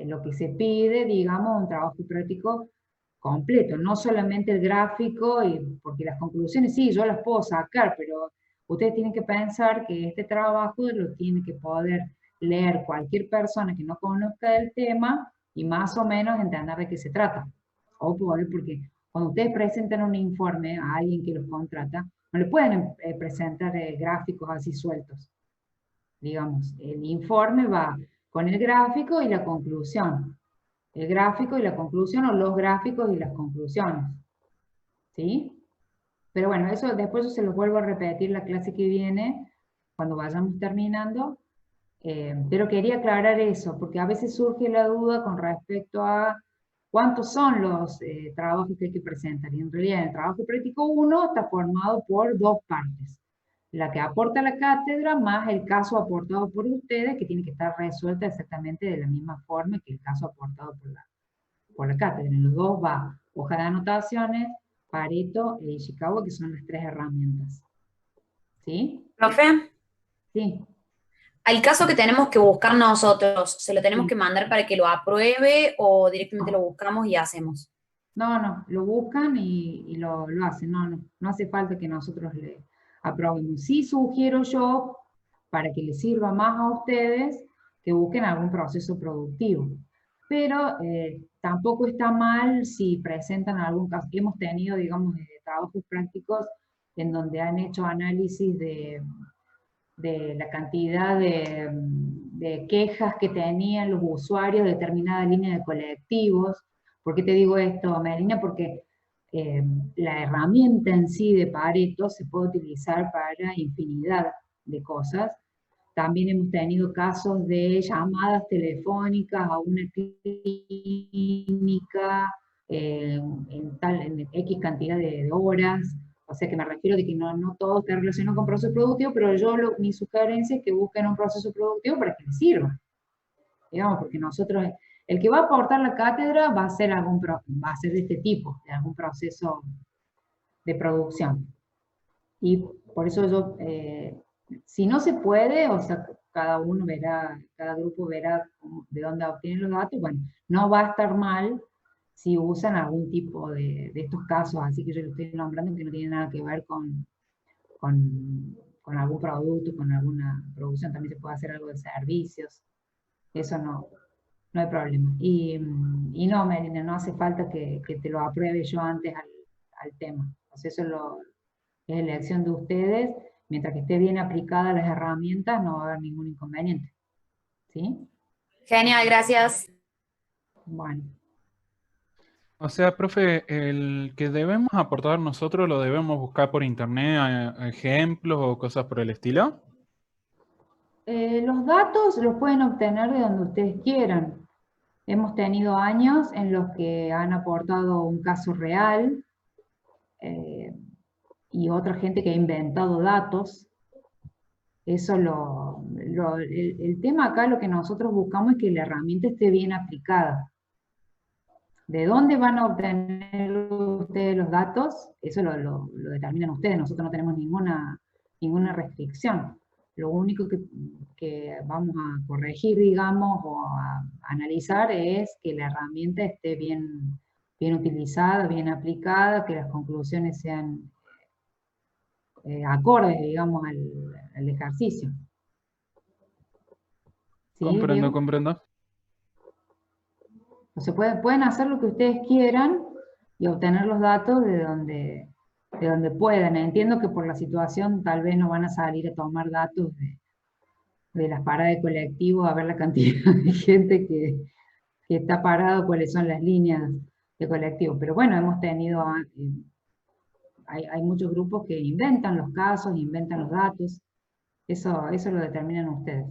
Speaker 3: lo que se pide, digamos, un trabajo práctico completo, no solamente el gráfico, porque las conclusiones sí, yo las puedo sacar, pero ustedes tienen que pensar que este trabajo lo tiene que poder leer cualquier persona que no conozca el tema y más o menos entender de qué se trata. O poder, porque cuando ustedes presentan un informe a alguien que los contrata, no le pueden presentar gráficos así sueltos. Digamos, el informe va con el gráfico y la conclusión. El gráfico y la conclusión, o los gráficos y las conclusiones. ¿Sí? Pero bueno, eso después yo se los vuelvo a repetir la clase que viene, cuando vayamos terminando. Pero quería aclarar eso, porque a veces surge la duda con respecto a cuántos son los trabajos que hay que presentar. Y en realidad el trabajo práctico 1 está formado por dos partes. La que aporta la cátedra más el caso aportado por ustedes, que tiene que estar resuelta exactamente de la misma forma que el caso aportado por la cátedra. En los dos va hoja de anotaciones, Pareto e Ishikawa, que son las tres herramientas. ¿Sí?
Speaker 9: Profe,
Speaker 3: Sí.
Speaker 9: al caso que tenemos que buscar nosotros, ¿se lo tenemos
Speaker 3: Sí.
Speaker 9: que mandar para que lo apruebe o directamente lo buscamos y hacemos?
Speaker 3: No, lo buscan y lo hacen. No hace falta que nosotros le aprobemos. Sí sugiero yo, para que les sirva más a ustedes, que busquen algún proceso productivo. Pero tampoco está mal si presentan algún caso. Hemos tenido, digamos, trabajos prácticos en donde han hecho análisis de la cantidad de quejas que tenían los usuarios de determinada línea de colectivos. ¿Por qué te digo esto, Melina? Porque la herramienta en sí de Pareto se puede utilizar para infinidad de cosas. También hemos tenido casos de llamadas telefónicas a una clínica en X cantidad de horas. O sea que me refiero de que no todo está relacionado con proceso productivo, pero mi sugerencia es que busquen un proceso productivo para que les sirva. Digamos, porque nosotros, el que va a aportar la cátedra va a ser de este tipo, de algún proceso de producción. Y por eso yo Si no se puede, o sea, cada uno verá, cada grupo verá de dónde obtienen los datos, bueno, no va a estar mal si usan algún tipo de estos casos, así que yo lo estoy nombrando que no tiene nada que ver con algún producto, con alguna producción, también se puede hacer algo de servicios, eso no hay problema. Y no, Melina, no hace falta que te lo apruebe yo antes al tema, o sea, es elección de ustedes, mientras que esté bien aplicada las herramientas, no va a haber ningún inconveniente. ¿Sí?
Speaker 9: Genial, gracias.
Speaker 3: Bueno.
Speaker 2: O sea, profe, el que debemos aportar nosotros lo debemos buscar por internet, ejemplos o cosas por el estilo.
Speaker 3: Los datos los pueden obtener de donde ustedes quieran. Hemos tenido años en los que han aportado un caso real y otra gente que ha inventado datos. Eso el tema acá, lo que nosotros buscamos es que la herramienta esté bien aplicada. ¿De dónde van a obtener ustedes los datos? Eso lo determinan ustedes, nosotros no tenemos ninguna restricción. Lo único que vamos a corregir, digamos, o a analizar es que la herramienta esté bien utilizada, bien aplicada, que las conclusiones sean acordes, digamos, al ejercicio. ¿Sí,
Speaker 2: Comprendo,
Speaker 3: Diego?
Speaker 2: comprendo.
Speaker 3: O sea, pueden hacer lo que ustedes quieran y obtener los datos de donde puedan. Entiendo que por la situación tal vez no van a salir a tomar datos de las paradas de colectivo a ver la cantidad de gente que está parado, cuáles son las líneas de colectivo. Pero bueno, hemos tenido, hay muchos grupos que inventan los casos, inventan los datos. Eso lo determinan ustedes.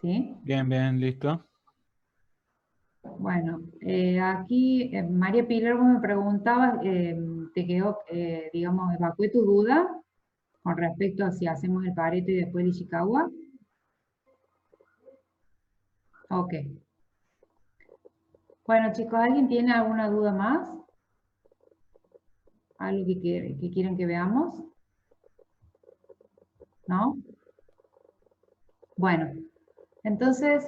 Speaker 3: ¿Sí?
Speaker 2: Bien, bien, listo.
Speaker 3: Bueno, aquí María Pilar, vos me preguntabas, te quedó, digamos, evacué tu duda con respecto a si hacemos el Pareto y después el Ishikawa. Ok. Bueno, chicos, ¿alguien tiene alguna duda más? ¿Algo que quieren que veamos? ¿No? Bueno, entonces,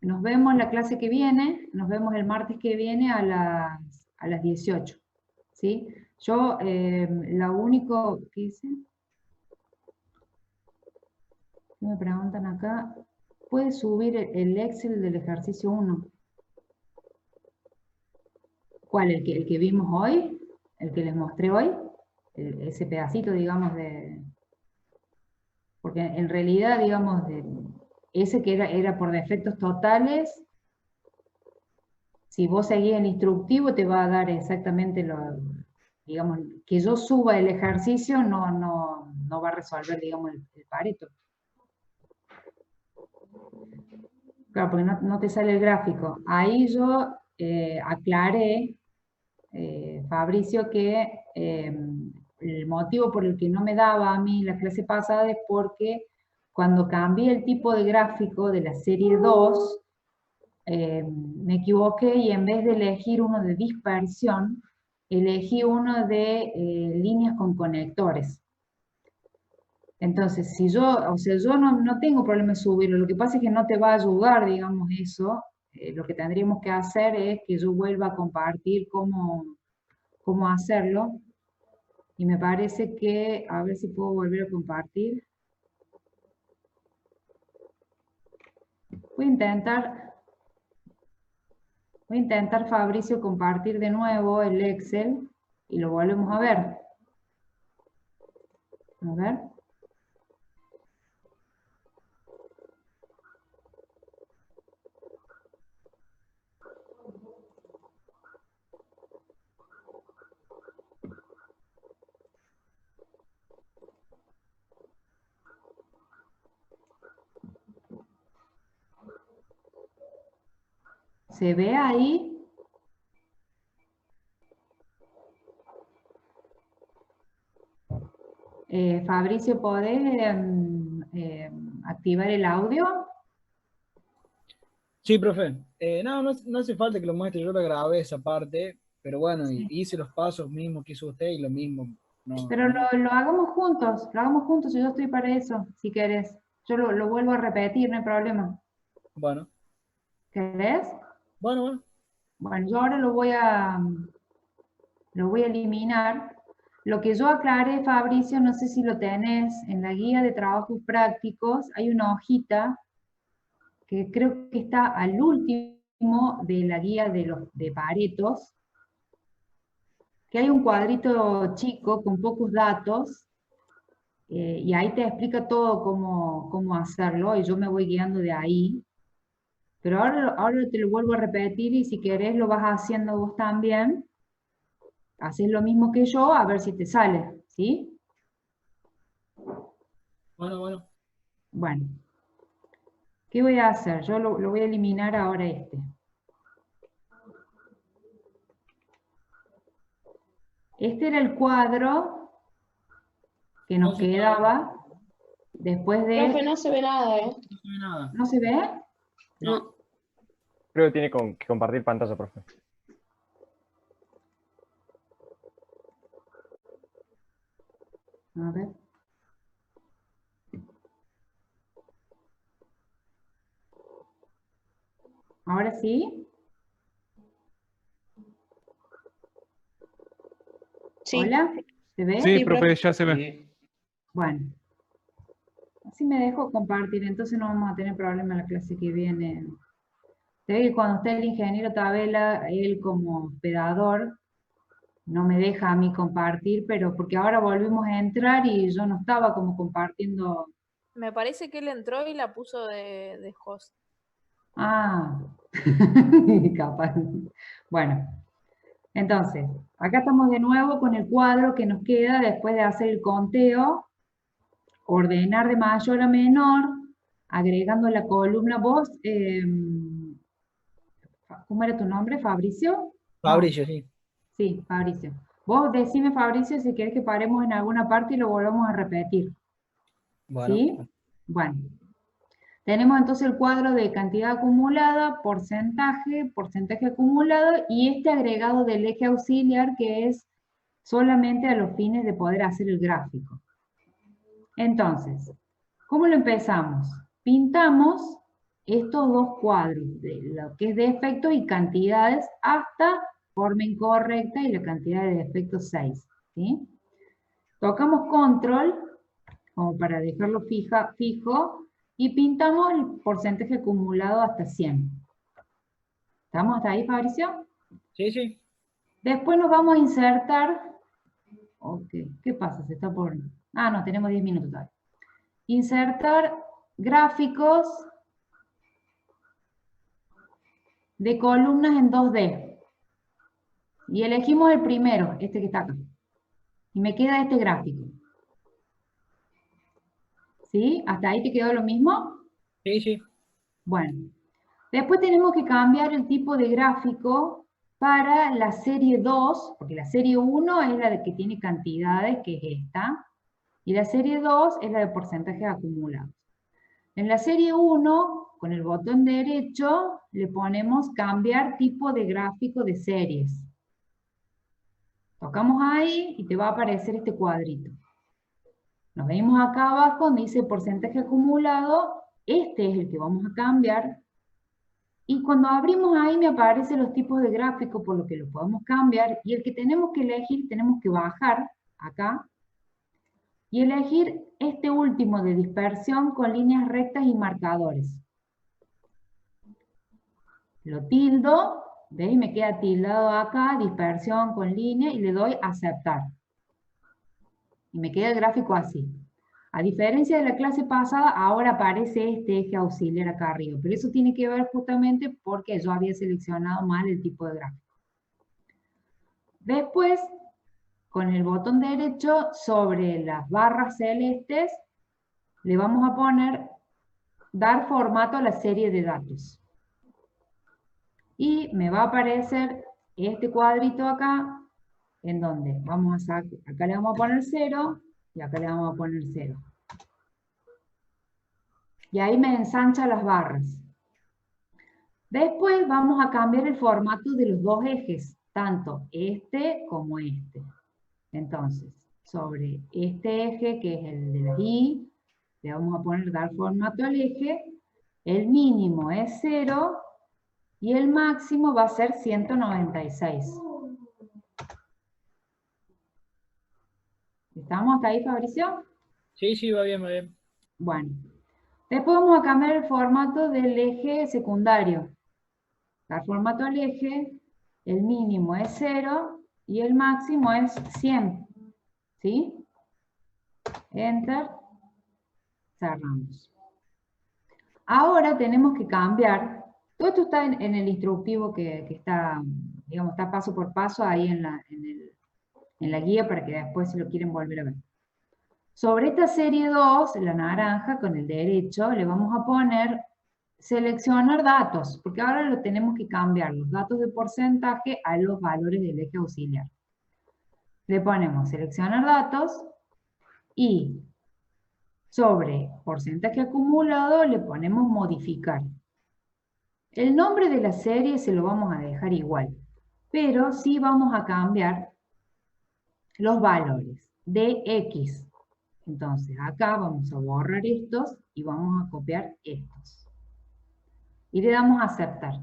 Speaker 3: nos vemos la clase que viene, nos vemos el martes que viene a las 18, ¿sí? Yo, lo único que hice, me preguntan acá, ¿puede subir el Excel del ejercicio 1? ¿Cuál? ¿El que vimos hoy? ¿El que les mostré hoy? Ese pedacito, digamos, porque en realidad, digamos, ese que era por defectos totales, si vos seguís el instructivo te va a dar exactamente digamos, que yo suba el ejercicio no va a resolver, digamos, el Pareto. Claro, porque no te sale el gráfico. Ahí yo aclaré, Fabricio, que el motivo por el que no me daba a mí la clase pasada es porque cuando cambié el tipo de gráfico de la serie 2, me equivoqué y en vez de elegir uno de dispersión, elegí uno de líneas con conectores. Entonces, si yo, o sea, yo no tengo problema en subirlo, lo que pasa es que no te va a ayudar, digamos, eso. Lo que tendríamos que hacer es que yo vuelva a compartir cómo hacerlo. Y me parece que, a ver si puedo volver a compartir. Voy a intentar, Fabricio, compartir de nuevo el Excel y lo volvemos a ver. A ver. ¿Se ve ahí? Fabricio, ¿podés activar el audio?
Speaker 10: Sí, profe. No hace falta que lo muestre, yo lo grabé esa parte, pero bueno,
Speaker 3: Sí.
Speaker 10: hice los pasos mismos que hizo usted y lo mismo No,
Speaker 3: Pero lo hagamos juntos, yo estoy para eso, si querés. Yo lo vuelvo a repetir, no hay problema.
Speaker 10: bueno,
Speaker 3: ¿Querés?
Speaker 10: bueno.
Speaker 3: Bueno, yo ahora lo voy a eliminar. Lo que yo aclaré, Fabricio, no sé si lo tenés en la guía de trabajos prácticos, hay una hojita que creo que está al último de la guía de Paretos, que hay un cuadrito chico con pocos datos, y ahí te explica todo cómo hacerlo, y yo me voy guiando de ahí. Pero ahora te lo vuelvo a repetir, y si querés lo vas haciendo vos también. Haces lo mismo que yo, a ver si te sale, ¿sí?
Speaker 10: Bueno.
Speaker 3: Bueno. ¿Qué voy a hacer? Yo lo voy a eliminar ahora este. Este era el cuadro que nos quedaba después de...
Speaker 4: Profe, no se ve nada, ¿eh?
Speaker 10: No se ve nada.
Speaker 3: ¿No se ve?
Speaker 4: No.
Speaker 5: Creo que tiene que compartir pantalla, profe.
Speaker 3: A ver. ¿Ahora sí?
Speaker 4: Sí.
Speaker 3: ¿Hola? ¿Se ve?
Speaker 2: Sí,
Speaker 4: Sí,
Speaker 2: profe,
Speaker 4: profe.
Speaker 2: ya se ve.
Speaker 3: Bueno. Así me dejo compartir, entonces no vamos a tener problema en la clase que viene. Se ve que cuando está el ingeniero Tabela, él como hospedador, no me deja a mí compartir, pero porque ahora volvimos a entrar y yo no estaba como compartiendo.
Speaker 7: Me parece que él entró y la puso de host.
Speaker 3: Ah, capaz. Bueno, entonces, acá estamos de nuevo con el cuadro que nos queda después de hacer el conteo, ordenar de mayor a menor, agregando la columna. Vos, ¿cómo era tu nombre? ¿Fabricio?
Speaker 10: Fabricio, sí.
Speaker 3: Sí, Fabricio. Vos decime, Fabricio, si querés que paremos en alguna parte y lo volvamos a repetir.
Speaker 10: Bueno.
Speaker 3: ¿Sí? Bueno. Tenemos entonces el cuadro de cantidad acumulada, porcentaje acumulado, y este agregado del eje auxiliar que es solamente a los fines de poder hacer el gráfico. Entonces, ¿cómo lo empezamos? Pintamos estos dos cuadros, de lo que es de efectos y cantidades, hasta forma incorrecta y la cantidad de defectos 6. ¿Sí? Tocamos control, como para dejarlo fijo, y pintamos el porcentaje acumulado hasta 100. ¿Estamos hasta ahí, Fabricio?
Speaker 10: Sí.
Speaker 3: Después nos vamos a insertar. Ok, ¿qué pasa? Se está por... Ah, no, tenemos 10 minutos todavía. Insertar gráficos de columnas en 2D. Y elegimos el primero, este que está acá. Y me queda este gráfico. ¿Sí? ¿Hasta ahí te quedó lo mismo?
Speaker 10: Sí.
Speaker 3: Bueno. Después tenemos que cambiar el tipo de gráfico para la serie 2, porque la serie 1 es la de que tiene cantidades, que es esta, y la serie 2 es la de porcentajes acumulados. En la serie 1, con el botón derecho, le ponemos cambiar tipo de gráfico de series. Tocamos ahí y te va a aparecer este cuadrito. Nos venimos acá abajo donde dice porcentaje acumulado, este es el que vamos a cambiar. Y cuando abrimos ahí me aparecen los tipos de gráfico por lo que lo podemos cambiar, y el que tenemos que elegir, tenemos que bajar acá y elegir este último de dispersión con líneas rectas y marcadores. Lo tildo, ¿veis? Me queda tildado acá, dispersión con línea, y le doy a aceptar. Y me queda el gráfico así. A diferencia de la clase pasada, ahora aparece este eje auxiliar acá arriba, pero eso tiene que ver justamente porque yo había seleccionado mal el tipo de gráfico. Después, con el botón derecho sobre las barras celestes, le vamos a poner dar formato a la serie de datos. Y me va a aparecer este cuadrito acá, en donde vamos a sacar, acá le vamos a poner 0, y acá le vamos a poner 0. Y ahí me ensancha las barras. Después vamos a cambiar el formato de los dos ejes, tanto este como este. Entonces, sobre este eje, que es el de la Y, le vamos a poner dar formato al eje, el mínimo es 0 y el máximo va a ser 196. ¿Estamos hasta ahí, Fabricio?
Speaker 10: Sí, sí, va bien, va bien.
Speaker 3: Bueno. Después vamos a cambiar el formato del eje secundario. Dar formato al eje, el mínimo es 0 y el máximo es 100. ¿Sí? Enter. Cerramos. Ahora tenemos que cambiar. Todo esto está en el instructivo que está, digamos, está paso por paso ahí en la guía para que después si lo quieren volver a ver. Sobre esta serie 2, la naranja con el derecho, le vamos a poner seleccionar datos, porque ahora lo tenemos que cambiar, los datos de porcentaje a los valores del eje auxiliar. Le ponemos seleccionar datos y sobre porcentaje acumulado le ponemos modificar. El nombre de la serie se lo vamos a dejar igual, pero sí vamos a cambiar los valores de X. Entonces acá vamos a borrar estos y vamos a copiar estos. Y le damos a aceptar.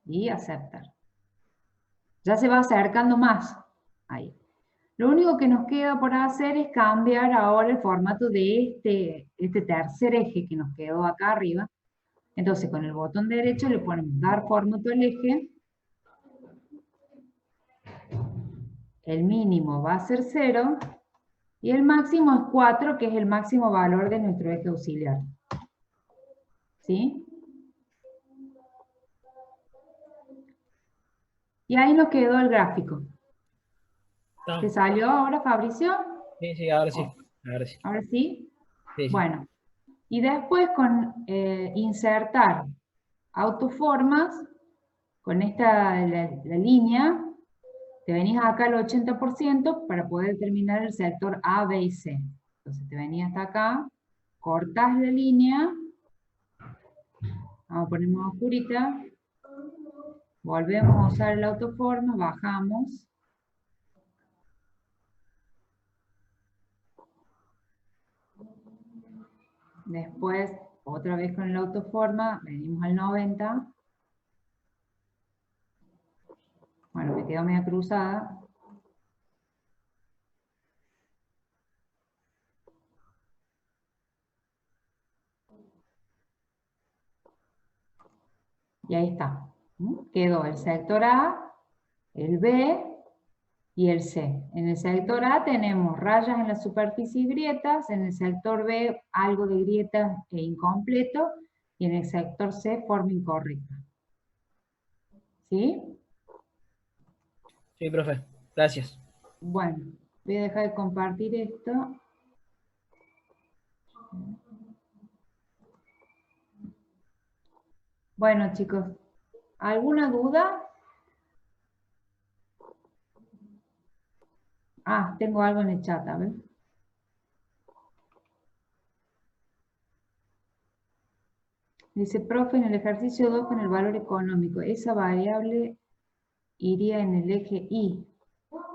Speaker 3: Y aceptar. Ya se va acercando más. Ahí. Lo único que nos queda por hacer es cambiar ahora el formato de este tercer eje que nos quedó acá arriba. Entonces con el botón derecho le ponemos dar formato al eje. El mínimo va a ser 0. Y el máximo es 4, que es el máximo valor de nuestro eje auxiliar. ¿Sí? Y ahí nos quedó el gráfico. ¿Te salió ahora, Fabricio?
Speaker 10: Sí, sí, ahora sí. Ahora sí.
Speaker 3: ¿Ahora sí?
Speaker 10: Sí, sí.
Speaker 3: Bueno. Y después con insertar autoformas, con esta la línea, te venís acá al 80% para poder terminar el sector A, B y C. Entonces te venís hasta acá, cortás la línea, vamos a poner más oscurita, volvemos a usar el autoforma, bajamos, después otra vez con el autoforma, venimos al 90, bueno, me quedó media cruzada, y ahí está. Quedó el sector A, el B y el C. En el sector A tenemos rayas en la superficie y grietas, en el sector B algo de grietas e incompleto, y en el sector C forma incorrecta. ¿Sí?
Speaker 10: Sí, profe. Gracias.
Speaker 3: Bueno, voy a dejar de compartir esto. Bueno, chicos, ¿alguna duda? Ah, tengo algo en el chat, a ver. Dice, profe, en el ejercicio 2 con el valor económico, esa variable iría en el eje Y.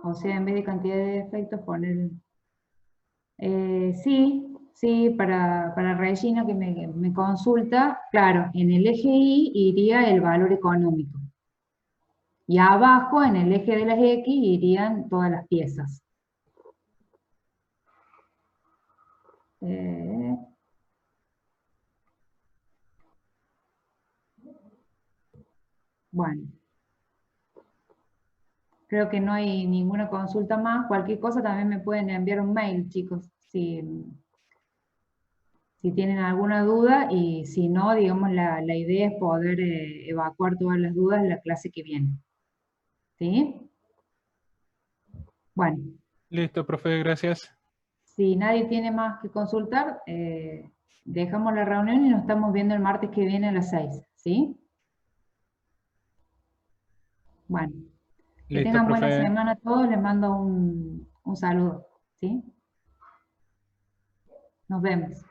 Speaker 3: O sea, en vez de cantidad de defectos poner... sí, para Regina que me consulta, claro, en el eje Y iría el valor económico. Y abajo, en el eje de las X, irían todas las piezas. Bueno. Creo que no hay ninguna consulta más. Cualquier cosa también me pueden enviar un mail, chicos, si tienen alguna duda, y si no, digamos, la idea es poder evacuar todas las dudas en la clase que viene. ¿Sí? Bueno.
Speaker 2: Listo, profe, gracias.
Speaker 3: Si nadie tiene más que consultar, dejamos la reunión y nos estamos viendo el martes que viene a las 6. ¿Sí? Bueno. Que
Speaker 2: Listo,
Speaker 3: tengan buena
Speaker 2: profe.
Speaker 3: semana a todos. Les mando un saludo. ¿Sí? Nos vemos.